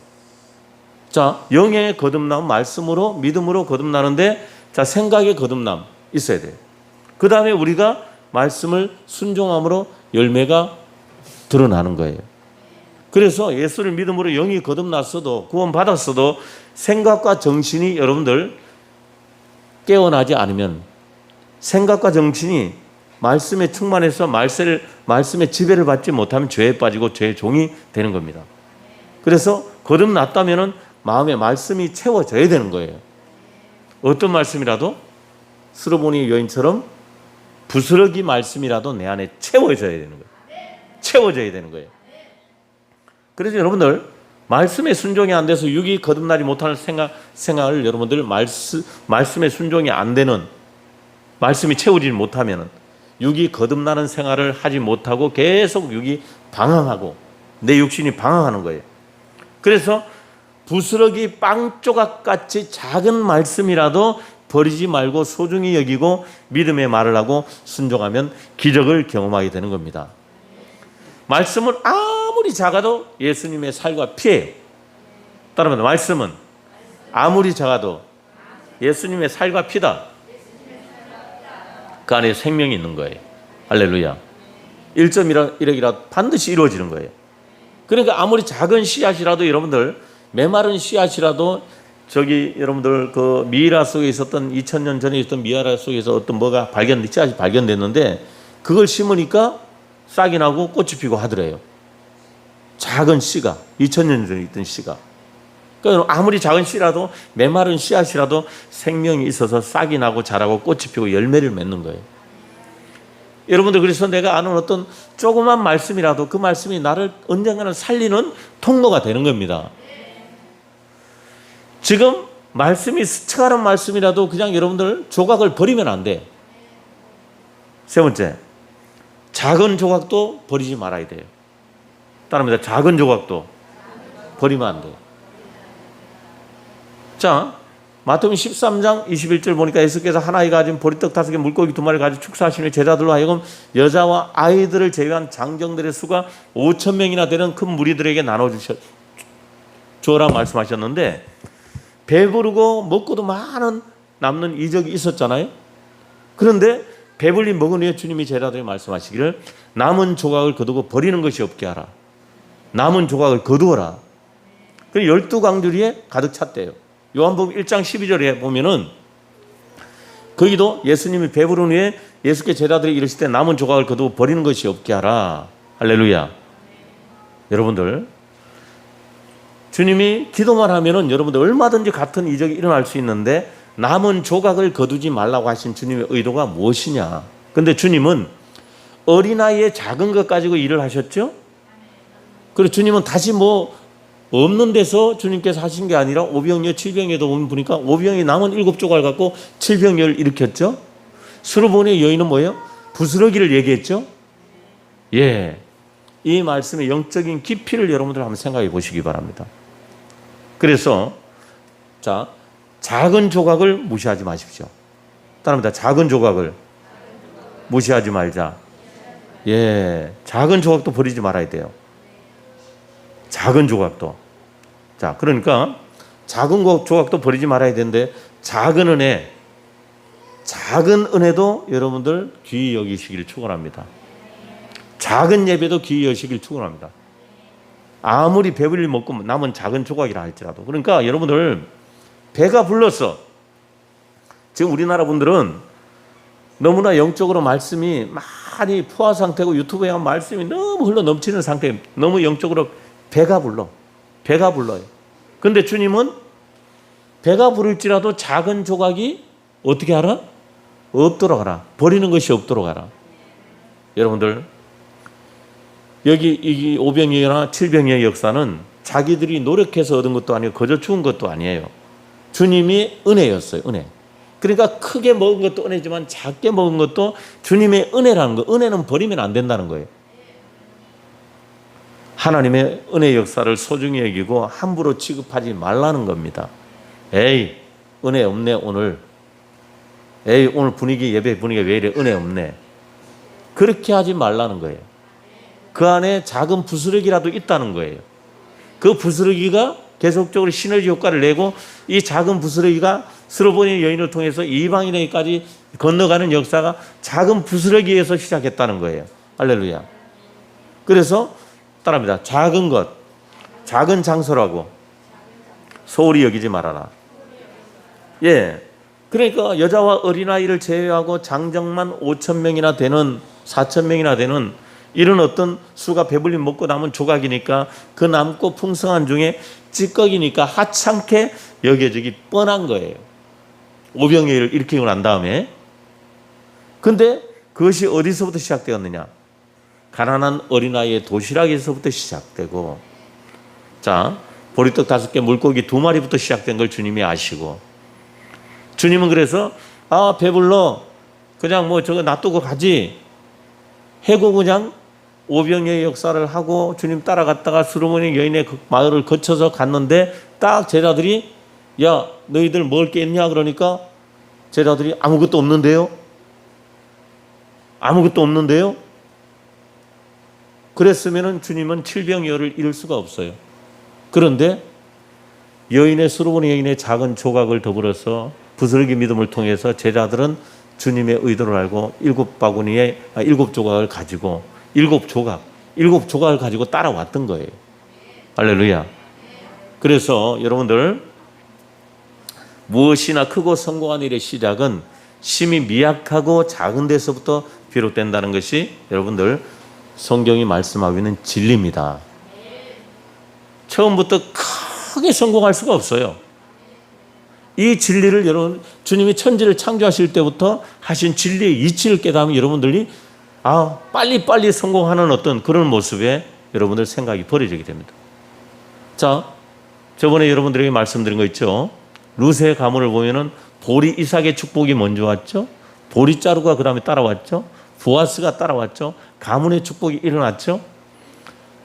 자, 영의 거듭남, 말씀으로, 믿음으로 거듭나는데, 자, 생각의 거듭남 있어야 돼요. 그 다음에 우리가 말씀을 순종함으로 열매가 드러나는 거예요. 그래서 예수를 믿음으로 영이 거듭났어도, 구원받았어도 생각과 정신이 여러분들 깨어나지 않으면, 생각과 정신이 말씀에 충만해서 말씀의 지배를 받지 못하면 죄에 빠지고 죄의 종이 되는 겁니다. 그래서 거듭났다면 마음에 말씀이 채워져야 되는 거예요. 어떤 말씀이라도 스로보니 여인처럼 부스러기 말씀이라도 내 안에 채워져야 되는 거예요. 채워져야 되는 거예요. 그래서 여러분들 말씀에 순종이 안 돼서 육이 거듭나지 못하는 생각을 여러분들 말씀에 순종이 안 되는, 말씀이 채우지 못하면 육이 거듭나는 생활을 하지 못하고 계속 육이 방황하고 내 육신이 방황하는 거예요. 그래서 부스러기 빵 조각같이 작은 말씀이라도 버리지 말고 소중히 여기고 믿음의 말을 하고 순종하면 기적을 경험하게 되는 겁니다. 말씀은 아무리 작아도 예수님의 살과 피예요. 따라합니다. 말씀은 아무리 작아도 예수님의 살과 피다. 그 안에 생명이 있는 거예요. 할렐루야. 1.1억이라도 반드시 이루어지는 거예요. 그러니까 아무리 작은 씨앗이라도 여러분들, 메마른 씨앗이라도 저기 여러분들 그 미이라 속에 있었던 2000년 전에 있었던 미이라 속에서 어떤 뭐가 씨앗이 발견됐는데 그걸 심으니까 싹이 나고 꽃이 피고 하더래요. 작은 씨가, 2000년 전에 있던 씨가. 그러니까 아무리 작은 씨라도, 메마른 씨앗이라도 생명이 있어서 싹이 나고 자라고 꽃이 피고 열매를 맺는 거예요. 여러분들, 그래서 내가 아는 어떤 조그만 말씀이라도 그 말씀이 나를 언젠가는 살리는 통로가 되는 겁니다. 지금 말씀이 스쳐가는 말씀이라도 그냥 여러분들 조각을 버리면 안 돼. 세 번째, 작은 조각도 버리지 말아야 돼요. 따라합니다. 작은 조각도 버리면 안 돼요. 자, 마태복음 13장 21절 보니까 예수께서 한 아이가 가진 보리떡 5개 물고기 2마리를 가지고 축사하시는 제자들로 하여금 여자와 아이들을 제외한 장정들의 수가 5,000명이나 되는 큰 무리들에게 나눠주어라 말씀하셨는데, 배부르고 먹고도 많은 남는 이적이 있었잖아요. 그런데 배불리 먹은 후에 주님이 제자들에게 말씀하시기를 남은 조각을 거두고 버리는 것이 없게 하라. 남은 조각을 거두어라. 그리고 12강주리에 가득 찼대요. 요한복음 1장 12절에 보면은 거기도 예수님이 배부른 후에 예수께 제자들이 이르실 때 남은 조각을 거두고 버리는 것이 없게 하라. 할렐루야. 여러분들, 주님이 기도만 하면은 여러분들 얼마든지 같은 이적이 일어날 수 있는데 남은 조각을 거두지 말라고 하신 주님의 의도가 무엇이냐. 근데 주님은 어린아이의 작은 것 가지고 일을 하셨죠. 그리고 주님은 다시 뭐 없는 데서 주님께서 하신 게 아니라 오병이어 7병에도 보면 보니까 오병이 남은 7조각을 갖고 7병을 일으켰죠. 스로보니의 여인은 뭐예요? 부스러기를 얘기했죠. 예, 이 말씀의 영적인 깊이를 여러분들 한번 생각해 보시기 바랍니다. 그래서 자, 작은 조각을 무시하지 마십시오. 따라합니다. 작은 조각을 무시하지 말자. 예, 작은 조각도 버리지 말아야 돼요. 작은 조각도. 자, 그러니까 작은 조각도 버리지 말아야 되는데 작은 은혜도 여러분들 귀히 여기시기를 축원합니다. 작은 예배도 귀히 여기시기를 축원합니다. 아무리 배불리 먹고 남은 작은 조각이라 할지라도. 그러니까 여러분들 배가 불렀어. 지금 우리나라 분들은 너무나 영적으로 말씀이 많이 포화 상태고 유튜브에 하면 말씀이 너무 흘러 넘치는 상태에 너무 영적으로 배가 불러요. 근데 주님은 배가 부를지라도 작은 조각이 어떻게 하라? 없도록 하라. 버리는 것이 없도록 하라. 여러분들, 여기 이 오병이어나 칠병이의 역사는 자기들이 노력해서 얻은 것도 아니고 거저 주은 것도 아니에요. 주님이 은혜였어요. 은혜. 그러니까 크게 먹은 것도 은혜지만 작게 먹은 것도 주님의 은혜라는 거. 은혜는 버리면 안 된다는 거예요. 하나님의 은혜 역사를 소중히 여기고 함부로 취급하지 말라는 겁니다. 에이, 은혜 없네 오늘. 에이, 오늘 예배 분위기가 왜 이래 은혜 없네. 그렇게 하지 말라는 거예요. 그 안에 작은 부스러기라도 있다는 거예요. 그 부스러기가 계속적으로 시너지 효과를 내고 이 작은 부스러기가 스로보니 여인을 통해서 이방인에게까지 건너가는 역사가 작은 부스러기에서 시작했다는 거예요. 할렐루야. 그래서 따라합니다. 작은 것, 작은 장소라고 소홀히 여기지 말아라. 예. 그러니까 여자와 어린아이를 제외하고 장정만 5,000명이나 되는 4,000명이나 되는 이런 어떤 수가 배불리 먹고 남은 조각이니까 그 남고 풍성한 중에 찌꺼기니까 하찮게 여겨지기 뻔한 거예요. 오병이어를 일으키고 난 다음에. 근데 그것이 어디서부터 시작되었느냐? 가난한 어린아이의 도시락에서부터 시작되고, 자, 보리떡 5개, 물고기 2마리부터 시작된 걸 주님이 아시고, 주님은 그래서 배불러 그냥 뭐 저거 놔두고 가지 해고 그냥 오병이어의 역사를 하고 주님 따라갔다가 수르몬의 여인의 그 마을을 거쳐서 갔는데 딱 제자들이 야 너희들 먹을 게 있냐 그러니까 제자들이 아무것도 없는데요. 아무것도 없는데요. 그랬으면은 주님은 칠병이어를 잃을 수가 없어요. 그런데 여인의 수르몬의 여인의 작은 조각을 더불어서 부스러기 믿음을 통해서 제자들은 주님의 의도를 알고 7 조각을 가지고 7 조각을 가지고 따라왔던 거예요. 할렐루야. 그래서 여러분들 무엇이나 크고 성공한 일의 시작은 심히 미약하고 작은 데서부터 비롯된다는 것이 여러분들 성경이 말씀하고 있는 진리입니다. 처음부터 크게 성공할 수가 없어요. 이 진리를 여러분 주님이 천지를 창조하실 때부터 하신 진리의 이치를 깨달으면 여러분들이 빨리 성공하는 어떤 그런 모습에 여러분들 생각이 버려지게 됩니다. 자, 저번에 여러분들에게 말씀드린 거 있죠. 루스의 가문을 보면은 보리 이삭의 축복이 먼저 왔죠. 보리 자루가 그 다음에 따라왔죠. 보아스가 따라왔죠. 가문의 축복이 일어났죠.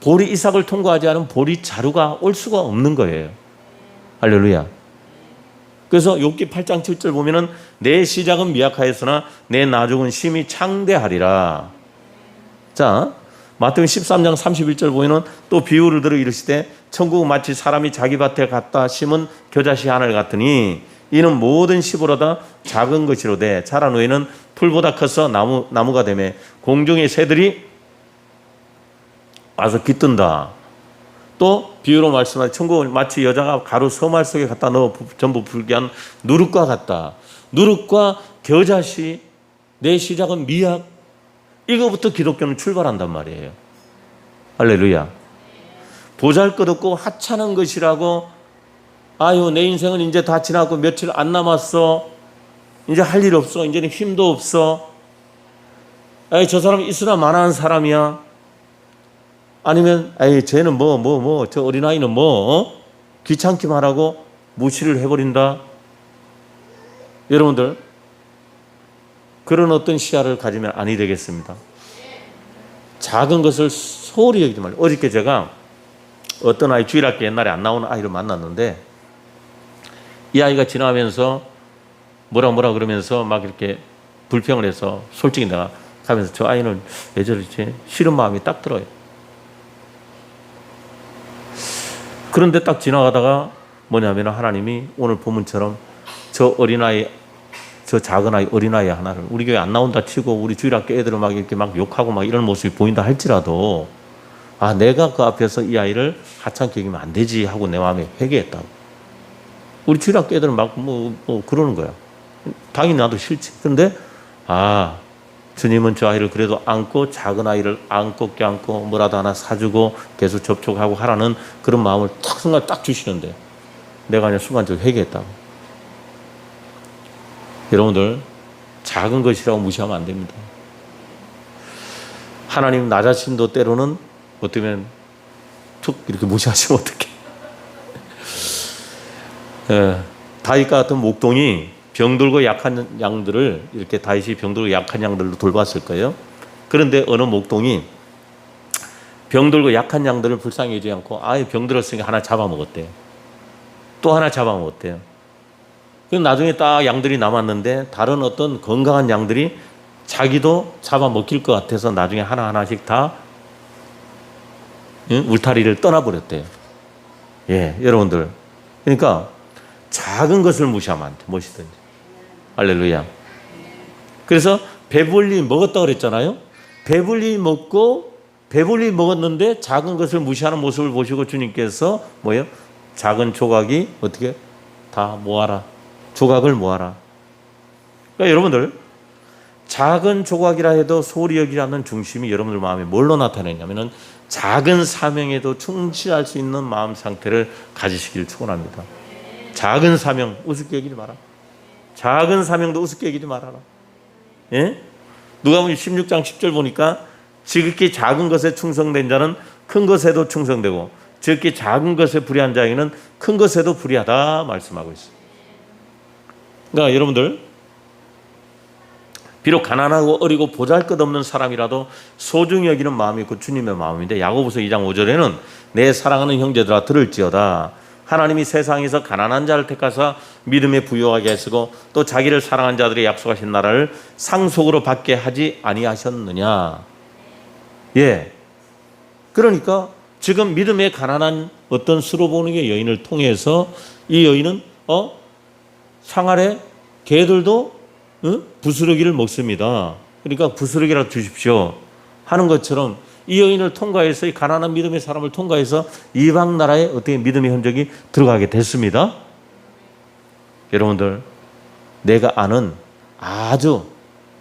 보리 이삭을 통과하지 않은 보리 자루가 올 수가 없는 거예요. 할렐루야. 그래서 욥기 8장 7절 보면은 내 시작은 미약하였으나 내 나중은 심히 창대하리라. 자, 마태복음 13장 31절 보면은 또 비유를 들어 이르시되 천국은 마치 사람이 자기 밭에 갖다 심은 겨자씨 하나를 같으니 이는 모든 씨보다 작은 것이로되 자란 후에는 풀보다 커서 나무가 되매 공중의 새들이 와서 깃든다. 또 비유로 말씀하되 천국은 마치 여자가 가루 서말 속에 갖다 넣어 전부 불게 한 누룩과 같다. 누룩과 겨자씨, 내 시작은 미약. 이거부터 기독교는 출발한단 말이에요. 할렐루야. 보잘것없고 하찮은 것이라고 내 인생은 이제 다 지나고 며칠 안 남았어. 이제 할 일 없어. 이제는 힘도 없어. 저 사람 있으나 마나한 사람이야. 아니면 쟤는 저 어린아이는 귀찮기만 하고 무시를 해버린다. 여러분들 그런 어떤 시야를 가지면 아니 되겠습니다. 작은 것을 소홀히 여기지 말고. 어저께 제가 어떤 아이 주일학교 옛날에 안 나오는 아이를 만났는데 이 아이가 지나가면서 뭐라 그러면서 막 이렇게 불평을 해서 솔직히 내가 가면서 저 아이는 왜 저러지? 싫은 마음이 딱 들어요. 그런데 딱 지나가다가 뭐냐면 하나님이 오늘 본문처럼 저 작은 아이 어린아이 하나를 우리 교회 안 나온다 치고 우리 주일학교 애들을 막 이렇게 막 욕하고 막 이런 모습이 보인다 할지라도 내가 그 앞에서 이 아이를 하찮게 여기면 안 되지 하고 내 마음에 회개했다고. 우리 주일학교 애들은 막 그러는 거야. 당연히 나도 싫지. 그런데 주님은 저 아이를 그래도 안고 작은 아이를 안고 껴안고 뭐라도 하나 사주고 계속 접촉하고 하라는 그런 마음을 순간 딱 주시는데 내가 그냥 순간적으로 회개했다고. 여러분들 작은 것이라고 무시하면 안 됩니다. 하나님 나 자신도 때로는 어쩌면 툭 이렇게 무시하시면 어떡해. 다윗과 같은 목동이 병들고 약한 양들을 이렇게 다윗이 병들고 약한 양들로 돌봤을 거예요. 그런데 어느 목동이 병들고 약한 양들을 불쌍히 여기지 않고 병들었으니까 하나 잡아먹었대요. 또 하나 잡아먹었대요. 그럼 나중에 딱 양들이 남았는데 다른 어떤 건강한 양들이 자기도 잡아먹힐 것 같아서 나중에 하나하나씩 다 울타리를 떠나버렸대요. 예, 여러분들. 그러니까 작은 것을 무시하면 안 돼. 무엇이든지. 할렐루야. 그래서 배불리 먹었다 그랬잖아요. 배불리 먹었는데 작은 것을 무시하는 모습을 보시고 주님께서 뭐예요? 작은 조각이 어떻게 다 모아라. 조각을 모아라. 그러니까 여러분들 작은 조각이라 해도 소홀히 여기지 않는 중심이 여러분들 마음에 뭘로 나타내냐면은 작은 사명에도 충실할 수 있는 마음 상태를 가지시길 축원합니다. 작은 사명 우습게 여기지 마라. 작은 사명도 우습게 여기지 말아라. 예? 누가복음 16장 10절 보니까 지극히 작은 것에 충성된 자는 큰 것에도 충성되고 지극히 작은 것에 불의한 자에게는 큰 것에도 불의하다 말씀하고 있어요. 그러니까 여러분들 비록 가난하고 어리고 보잘것없는 사람이라도 소중히 여기는 마음이 그 주님의 마음인데 야고보서 2장 5절에는 내 사랑하는 형제들아 들을지어다. 하나님이 세상에서 가난한 자를 택하사 믿음에 부유하게 하시고 또 자기를 사랑한 자들의 약속하신 나라를 상속으로 받게 하지 아니하셨느냐. 예. 그러니까 지금 믿음에 가난한 어떤 스로보니게 여인을 통해서 이 여인은 상아래 개들도 부스러기를 먹습니다. 그러니까 부스러기라도 주십시오 하는 것처럼 이 여인을 통과해서 이 가난한 믿음의 사람을 통과해서 이방 나라에 어떻게 믿음의 흔적이 들어가게 됐습니다. 여러분들 내가 아는 아주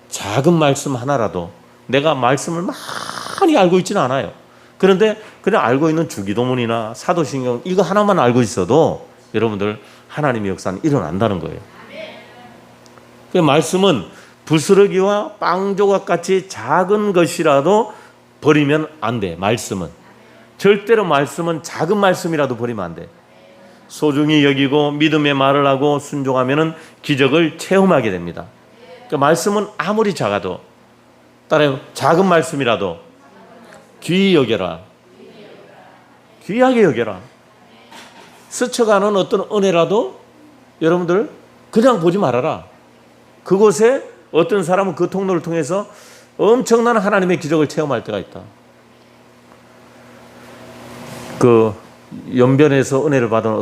작은 말씀 하나라도 내가 말씀을 많이 알고 있지는 않아요. 그런데 그냥 알고 있는 주기도문이나 사도신경 이거 하나만 알고 있어도 여러분들 하나님의 역사는 일어난다는 거예요. 그 말씀은 부스러기와 빵 조각 같이 작은 것이라도 버리면 안 돼. 말씀은 절대로 말씀은 작은 말씀이라도 버리면 안 돼. 소중히 여기고 믿음의 말을 하고 순종하면은 기적을 체험하게 됩니다. 그러니까 말씀은 아무리 작아도 따라요. 작은 말씀이라도 귀히 여겨라. 귀하게 여겨라. 스쳐가는 어떤 은혜라도 여러분들 그냥 보지 말아라. 그곳에 어떤 사람은 그 통로를 통해서 엄청난 하나님의 기적을 체험할 때가 있다. 그 연변에서 은혜를 받은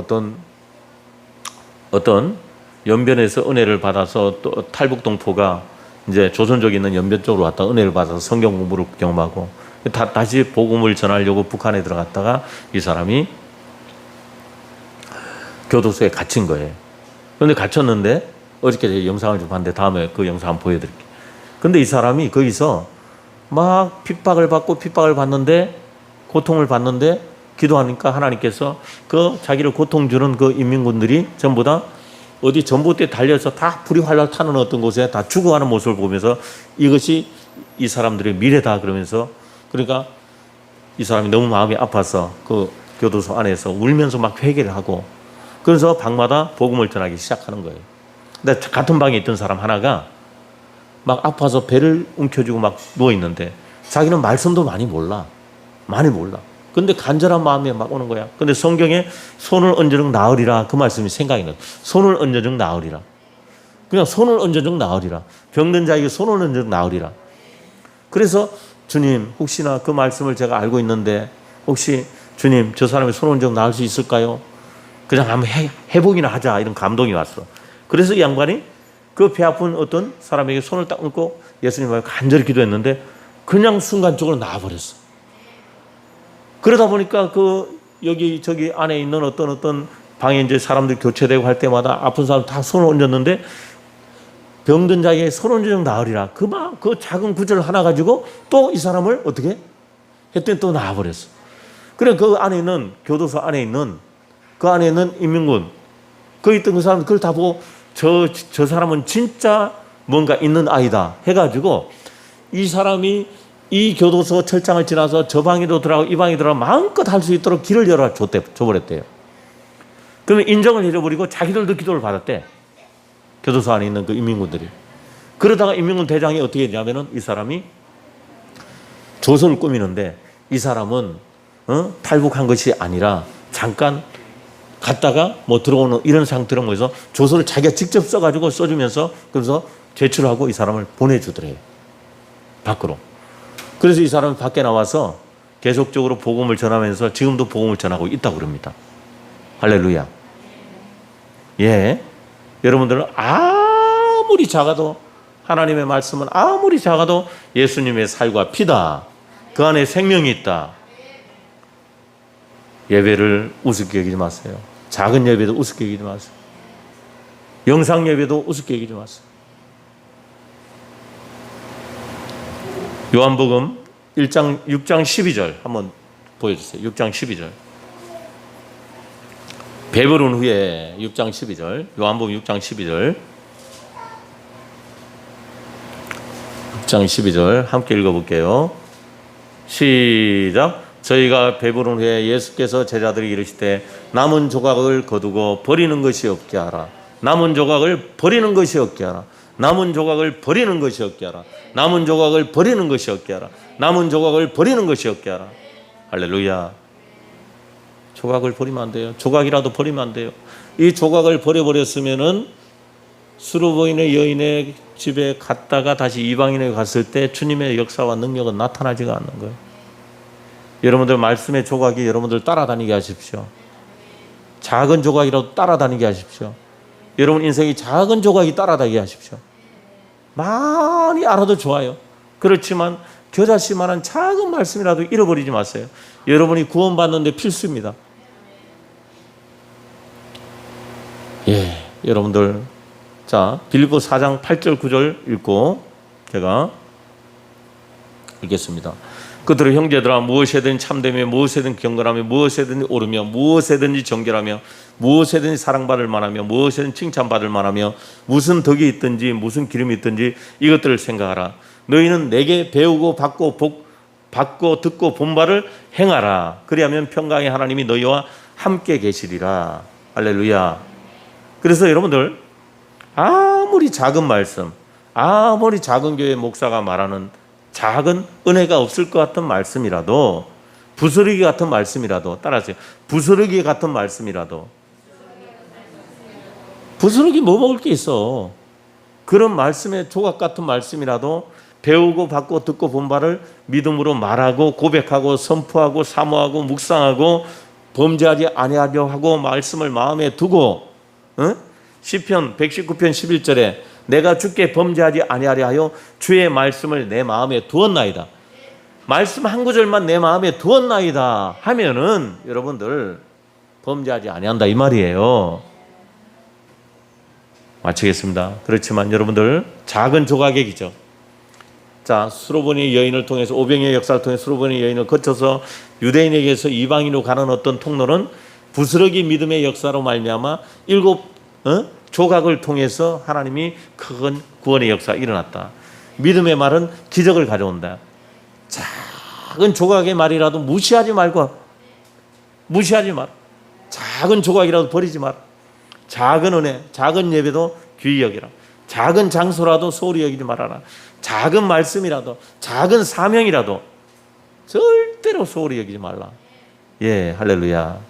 어떤 연변에서 은혜를 받아서 또 탈북동포가 이제 조선족이 있는 연변 쪽으로 왔다 은혜를 받아서 성경 공부를 경험하고 다시 복음을 전하려고 북한에 들어갔다가 이 사람이 교도소에 갇힌 거예요. 그런데 갇혔는데 어저께 영상을 좀 봤는데 다음에 그 영상 한번 보여드릴게요. 근데 이 사람이 거기서 막 핍박을 받는데 고통을 받는데 기도하니까 하나님께서 그 자기를 고통 주는 그 인민군들이 전부 다 어디 전봇대에 달려서 다 불이 활활 타는 어떤 곳에 다 죽어가는 모습을 보면서 이것이 이 사람들의 미래다 그러면서 그러니까 이 사람이 너무 마음이 아파서 그 교도소 안에서 울면서 막 회개를 하고 그래서 방마다 복음을 전하기 시작하는 거예요. 근데 같은 방에 있던 사람 하나가 막 아파서 배를 움켜쥐고 막 누워있는데 자기는 말씀도 많이 몰라. 근데 간절한 마음이 막 오는 거야. 근데 성경에 손을 얹어적 나으리라 그 말씀이 생각이 나. 손을 얹어적 나으리라. 그냥 손을 얹어적 나으리라. 병든 자에게 손을 얹어적 나으리라. 그래서 주님 혹시나 그 말씀을 제가 알고 있는데 혹시 주님 저 사람이 손을 얹어적 나을 수 있을까요? 그냥 한번 해보기나 하자 이런 감동이 왔어. 그래서 이 양반이 그 배 아픈 어떤 사람에게 손을 딱 얹고 예수님 앞에 간절히 기도했는데 그냥 순간적으로 나와버렸어. 그러다 보니까 그 여기 저기 안에 있는 어떤 방에 이제 사람들 교체되고 할 때마다 아픈 사람 다 손을 얹었는데 병든 자에게 손 얹어적 나으리라. 그 작은 구절 하나 가지고 또 이 사람을 어떻게 했더니 또 나와버렸어. 그래 그 안에 있는 교도소 안에 있는 그 안에 있는 인민군 거기 있던 그 사람 그걸 다 보고 저 사람은 진짜 뭔가 있는 아이다 해가지고 이 사람이 이 교도소 철장을 지나서 저 방에도 들어가고 이 방에 들어가고 마음껏 할 수 있도록 길을 줘버렸대요. 그러면 인정을 해줘버리고 자기들도 기도를 받았대. 교도소 안에 있는 그 인민군들이. 그러다가 인민군 대장이 어떻게 했냐면은 이 사람이 조서를 꾸미는데 이 사람은 탈북한 것이 아니라 잠깐 갔다가 뭐 들어오는 이런 상태로 모여서 조서를 자기가 직접 써가지고 써주면서 그래서 제출하고 이 사람을 보내주더래요. 밖으로. 그래서 이 사람이 밖에 나와서 계속적으로 복음을 전하면서 지금도 복음을 전하고 있다고 그럽니다. 할렐루야. 예. 여러분들은 아무리 작아도, 하나님의 말씀은 아무리 작아도 예수님의 살과 피다. 그 안에 생명이 있다. 예배를 우습게 여기지 마세요. 작은 예배도 우습게 여기지 마세요. 영상 예배도 우습게 여기지 마세요. 요한복음 6장 12절 한번 보여주세요. 6장 12절. 배부른 후에 6장 12절. 요한복음 6장 12절. 6장 12절 함께 읽어볼게요. 시작. 저희가 배부른 후에 예수께서 제자들이 이르시되 남은 조각을 거두고 버리는 것이 없게 하라. 남은 조각을 버리는 것이 없게 하라. 남은 조각을 버리는 것이 없게 하라. 남은 조각을 버리는 것이 없게 하라. 남은 조각을 버리는 것이 없게 하라. 할렐루야. 조각을 버리면 안 돼요. 조각이라도 버리면 안 돼요. 이 조각을 버려버렸으면은 수로보인의 여인의 집에 갔다가 다시 이방인에 갔을 때 주님의 역사와 능력은 나타나지가 않는 거예요. 여러분들 말씀의 조각이 여러분들 따라다니게 하십시오. 작은 조각이라도 따라다니게 하십시오. 여러분 인생이 작은 조각이 따라다니게 하십시오. 많이 알아도 좋아요. 그렇지만 겨자씨만한 작은 말씀이라도 잃어버리지 마세요. 여러분이 구원받는데 필수입니다. 예, 여러분들 자 빌립보 4장 8절 9절 읽고 제가 읽겠습니다. 그들의 형제들아 무엇이든 참되며 무엇이든 경건하며 무엇이든 옳으며 무엇이든지 정결하며 무엇이든지 사랑받을 만하며 무엇이든 칭찬받을 만하며 무슨 덕이 있든지 무슨 기름이 있든지 이것들을 생각하라. 너희는 내게 배우고 받고 듣고 본 바를 행하라. 그리하면 평강의 하나님이 너희와 함께 계시리라. 할렐루야. 그래서 여러분들 아무리 작은 말씀, 아무리 작은 교회 목사가 말하는 작은 은혜가 없을 것 같은 말씀이라도, 부스러기 같은 말씀이라도, 따라하세요. 부스러기 같은 말씀이라도, 부스러기 뭐 먹을 게 있어. 그런 말씀의 조각 같은 말씀이라도 배우고 받고 듣고 본 바를 믿음으로 말하고 고백하고 선포하고 사모하고 묵상하고 범죄하지 아니하려 하고 말씀을 마음에 두고, 시편 119편 11절에 내가 주께 범죄하지 아니하려 하여 주의 말씀을 내 마음에 두었나이다. 말씀 한 구절만 내 마음에 두었나이다 하면은 여러분들 범죄하지 아니한다 이 말이에요. 마치겠습니다. 그렇지만 여러분들 작은 조각의 기적. 자, 수로보니 여인을 통해서, 오병이의 역사를 통해 수로보니 여인을 거쳐서 유대인에게서 이방인으로 가는 어떤 통로는 부스러기 믿음의 역사로 말미암아 7 조각을 통해서 하나님이 큰 구원의 역사가 일어났다. 믿음의 말은 기적을 가져온다. 작은 조각의 말이라도 무시하지 말고, 무시하지 마라. 작은 조각이라도 버리지 마라. 작은 은혜, 작은 예배도 귀히 여기라. 작은 장소라도 소홀히 여기지 말아라. 작은 말씀이라도, 작은 사명이라도 절대로 소홀히 여기지 말라. 예, 할렐루야.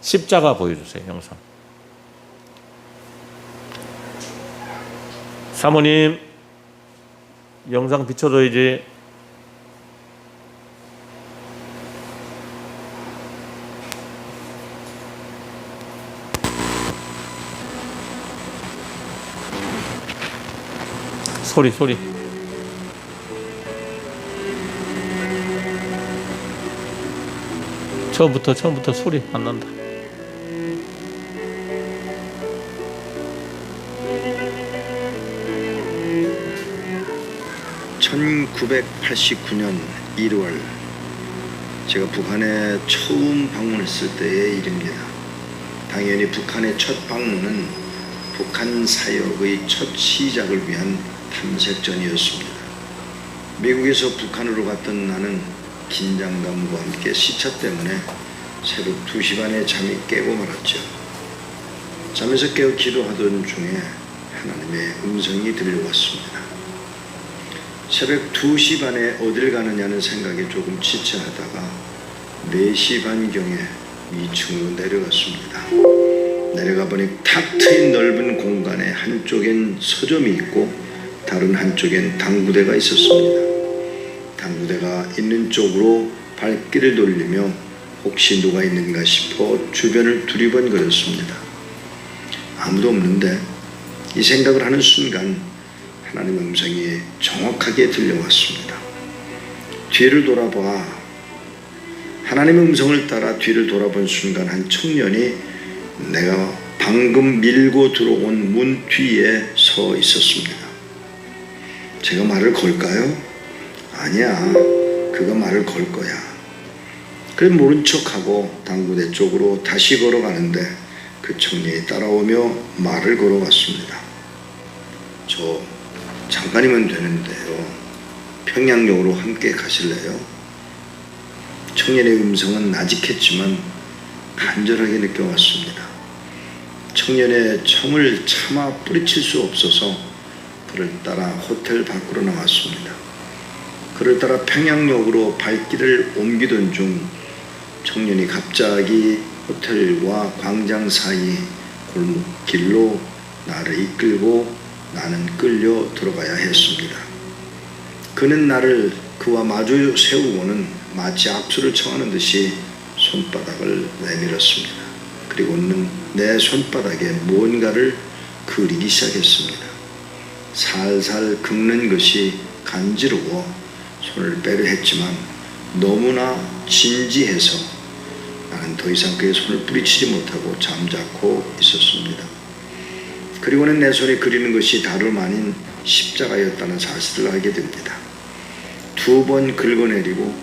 십자가 보여주세요, 영상. 사모님, 영상 비춰줘야지. 소리. 처음부터 소리 안 난다. (1989년 1월) 제가 북한에 처음 방문했을 때의 일입니다. 당연히 북한의 첫 방문은 북한 사역의 첫 시작을 위한 탐색전이었습니다. 미국에서 북한으로 갔던 나는 긴장감과 함께 시차 때문에 새벽 2시 반에 잠이 깨고 말았죠. 잠에서 깨어 기도하던 중에 하나님의 음성이 들려왔습니다. 새벽 2시 반에 어딜 가느냐는 생각에 조금 지체하다가 4시 반경에 2층으로 내려갔습니다. 내려가 보니 탁 트인 넓은 공간에 한쪽엔 서점이 있고 다른 한쪽엔 당구대가 있었습니다. 당구대가 있는 쪽으로 발길을 돌리며 혹시 누가 있는가 싶어 주변을 두리번거렸습니다. 아무도 없는데 이 생각을 하는 순간 하나님의 음성이 정확하게 들려왔습니다. 뒤를 돌아봐. 하나님의 음성을 따라 뒤를 돌아본 순간 한 청년이 내가 방금 밀고 들어온 문 뒤에 서 있었습니다. 제가 말을 걸까요? 아니야, 그가 말을 걸 거야. 그래 모른 척하고 당구대 쪽으로 다시 걸어가는데 그 청년이 따라오며 말을 걸어왔습니다. 저 잠깐이면 되는데요. 평양역으로 함께 가실래요? 청년의 음성은 나직했지만 간절하게 느껴왔습니다. 청년의 청을 차마 뿌리칠 수 없어서 그를 따라 호텔 밖으로 나왔습니다. 그를 따라 평양역으로 발길을 옮기던 중 청년이 갑자기 호텔과 광장 사이 골목길로 나를 이끌고 나는 끌려 들어가야 했습니다. 그는 나를 그와 마주 세우고는 마치 악수를 청하는 듯이 손바닥을 내밀었습니다. 그리고는 내 손바닥에 무언가를 그리기 시작했습니다. 살살 긁는 것이 간지러워 손을 빼려 했지만 너무나 진지해서 나는 더 이상 그의 손을 뿌리치지 못하고 잠자코 있었습니다. 그리고는 내 손에 그리는 것이 다름 아닌 십자가였다는 사실을 알게 됩니다. 2번 긁어내리고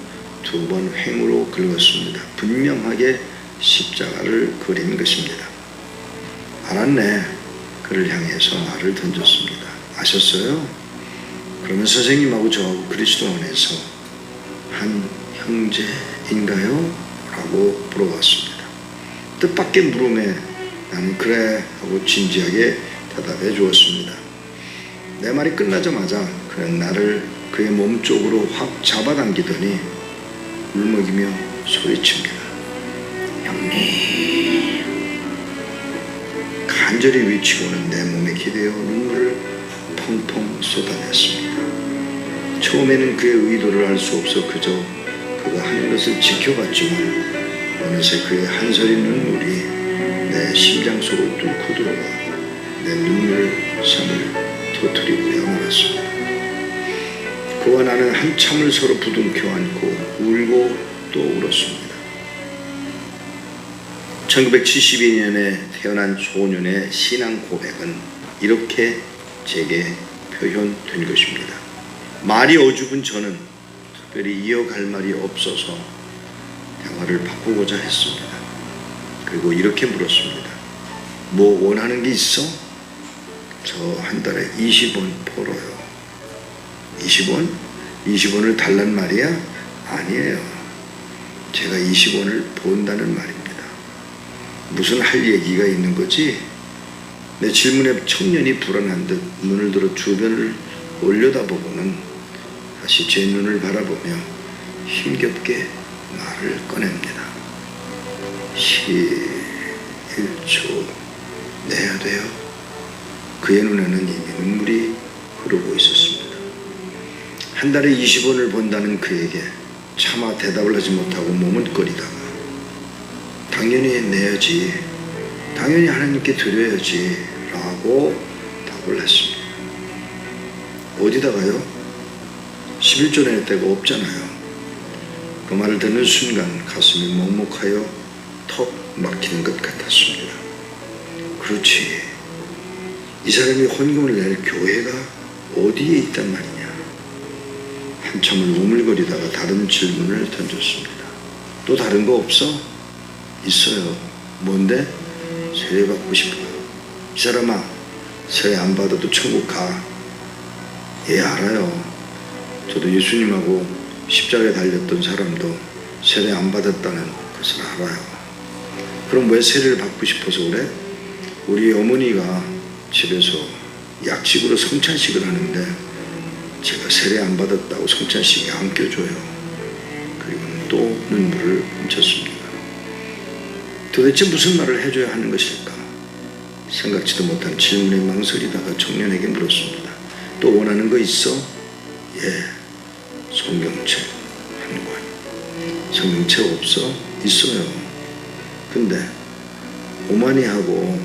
2번 횡으로 긁었습니다. 분명하게 십자가를 그린 것입니다. 알았네. 그를 향해서 말을 던졌습니다. 아셨어요? 그러면 선생님하고 저하고 그리스도 안에서 한 형제인가요? 라고 물어봤습니다. 뜻밖의 물음에 나는 그래 하고 진지하게 대답해 주었습니다. 내 말이 끝나자마자 그는 나를 그의 몸 쪽으로 확 잡아당기더니 울먹이며 소리칩니다. 형님. 간절히 외치고는 내 몸에 기대어 눈물을 펑펑 쏟아냈습니다. 처음에는 그의 의도를 알 수 없어 그저 그가 하는 것을 지켜봤지만 어느새 그의 한 서리 눈물이 내 심장 속을 뚫고 들어가 내 눈물샘을 터뜨리고야 말았습니다. 그와 나는 한참을 서로 부둥켜 안고 울고 또 울었습니다. 1972년에 태어난 소년의 신앙 고백은 이렇게 제게 표현된 것입니다. 말이 어줍은 저는 특별히 이어갈 말이 없어서 대화를 바꾸고자 했습니다. 그리고 이렇게 물었습니다. 뭐 원하는 게 있어? 저 한 달에 20원 벌어요. 20원? 20원을 달란 말이야? 아니에요. 제가 20원을 번다는 말입니다. 무슨 할 얘기가 있는 거지? 내 질문에 청년이 불안한 듯 눈을 들어 주변을 올려다보고는 다시 제 눈을 바라보며 힘겹게 말을 꺼냅니다. 1초 내야 돼요. 그의 눈에는 이미 눈물이 흐르고 있었습니다. 한 달에 20원을 번다는 그에게 차마 대답을 하지 못하고 머뭇거리다가 당연히 내야지, 당연히 하나님께 드려야지 라고 답을 했습니다. 어디다가요? 11조 낼 데가 없잖아요. 그 말을 듣는 순간 가슴이 먹먹하여 턱 막히는 것 같았습니다. 그렇지, 이 사람이 헌금을 낼 교회가 어디에 있단 말이냐. 한참을 우물거리다가 다른 질문을 던졌습니다. 또 다른 거 없어? 있어요. 뭔데? 세례 받고 싶어요. 이 사람아, 세례 안 받아도 천국 가. 예, 알아요. 저도 예수님하고 십자가에 달렸던 사람도 세례 안 받았다는 것을 알아요. 그럼 왜 세례를 받고 싶어서 그래? 우리 어머니가 집에서 약식으로 성찬식을 하는데 제가 세례 안 받았다고 성찬식에 안 껴줘요. 그리고는 또 눈물을 훔쳤습니다. 도대체 무슨 말을 해줘야 하는 것일까? 생각지도 못한 질문에 망설이다가 청년에게 물었습니다. 또 원하는 거 있어? 예, 성경책 한 권. 성경책 없어? 있어요. 근데 오만이 하고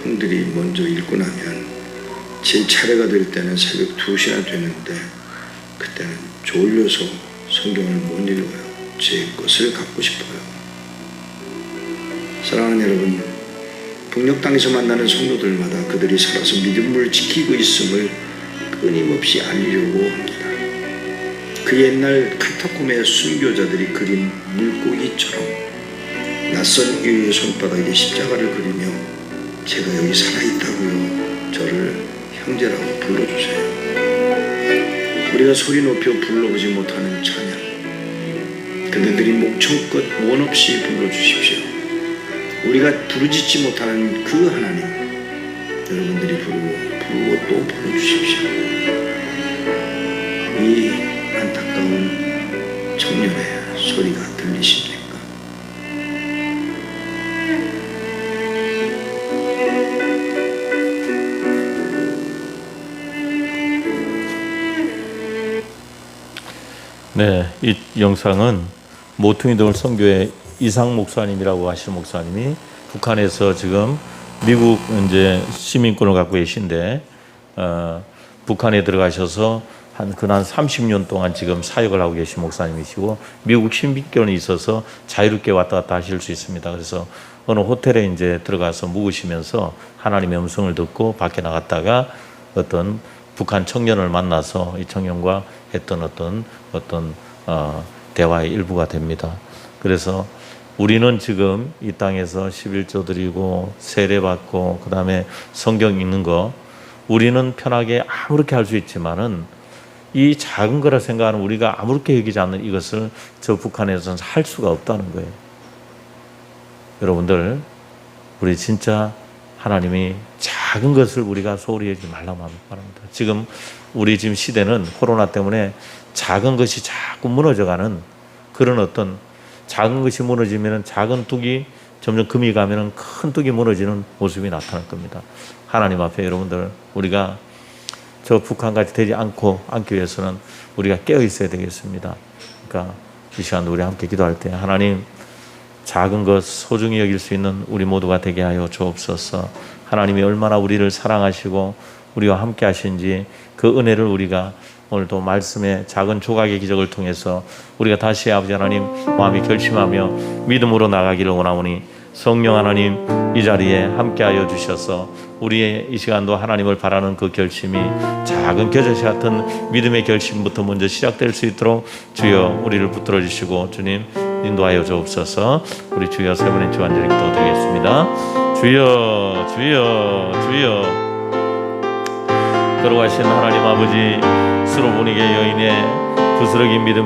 형들이 먼저 읽고 나면 제 차례가 될 때는 새벽 2시나 되는데 그때는 졸려서 성경을 못 읽어요. 제 것을 갖고 싶어요. 사랑하는 여러분, 북녘 땅에서 만나는 성도들마다 그들이 살아서 믿음을 지키고 있음을 끊임없이 알리려고 합니다. 그 옛날 카타콤의 순교자들이 그린 물고기처럼 낯선 이의 손바닥에 십자가를 그리며 제가 여기 살아있다고요. 저를 형제라고 불러주세요. 우리가 소리 높여 불러보지 못하는 찬양, 그들이 목청껏 원 없이 불러주십시오. 우리가 부르짖지 못하는 그 하나님, 여러분들이 부르고 또 불러주십시오. 이 안타까운 청년의 소리가 들리십니까? 네, 이 영상은 모퉁이돌 선교회 이상 목사님이라고 하시는 목사님이 북한에서 지금 미국 이제 시민권을 갖고 계신데 북한에 들어가셔서 한 30년 동안 지금 사역을 하고 계신 목사님이시고 미국 시민권이 있어서 자유롭게 왔다 갔다 하실 수 있습니다. 그래서 어느 호텔에 이제 들어가서 묵으시면서 하나님의 음성을 듣고 밖에 나갔다가 어떤 북한 청년을 만나서 이 청년과 했던 어떤 대화의 일부가 됩니다. 그래서 우리는 지금 이 땅에서 11조 드리고 세례 받고 그 다음에 성경 읽는 거 우리는 편하게 아무렇게 할 수 있지만은 이 작은 거라 생각하는 우리가 아무렇게 여기지 않는 이것을 저 북한에서는 할 수가 없다는 거예요. 여러분들, 우리 진짜 하나님이 작은 것을 우리가 소홀히 여기지 말라고 바랍니다. 지금 우리 지금 시대는 코로나 때문에 작은 것이 자꾸 무너져가는 그런 어떤 작은 것이 무너지면 작은 뚝이 점점 금이 가면 큰 뚝이 무너지는 모습이 나타날 겁니다. 하나님 앞에 여러분들 우리가 저 북한같이 되지 않기 위해서는 우리가 깨어 있어야 되겠습니다. 그러니까 이 시간 우리 함께 기도할 때 하나님 작은 것 소중히 여길 수 있는 우리 모두가 되게 하여 주옵소서. 하나님이 얼마나 우리를 사랑하시고 우리와 함께 하신지 그 은혜를 우리가 오늘도 말씀의 작은 조각의 기적을 통해서 우리가 다시 아버지 하나님 마음이 결심하며 믿음으로 나가기를 원하오니 성령 하나님 이 자리에 함께하여 주셔서 우리의 이 시간도 하나님을 바라는 그 결심이 작은 겨자씨 같은 믿음의 결심부터 먼저 시작될 수 있도록 주여 우리를 붙들어 주시고 주님 인도하여 주옵소서. 우리 주여 세 번의 주안절히 기도 드리겠습니다. 주여 주여 주여. 걸어가신 하나님 아버지 스로보니게 여인의 부스러긴 믿음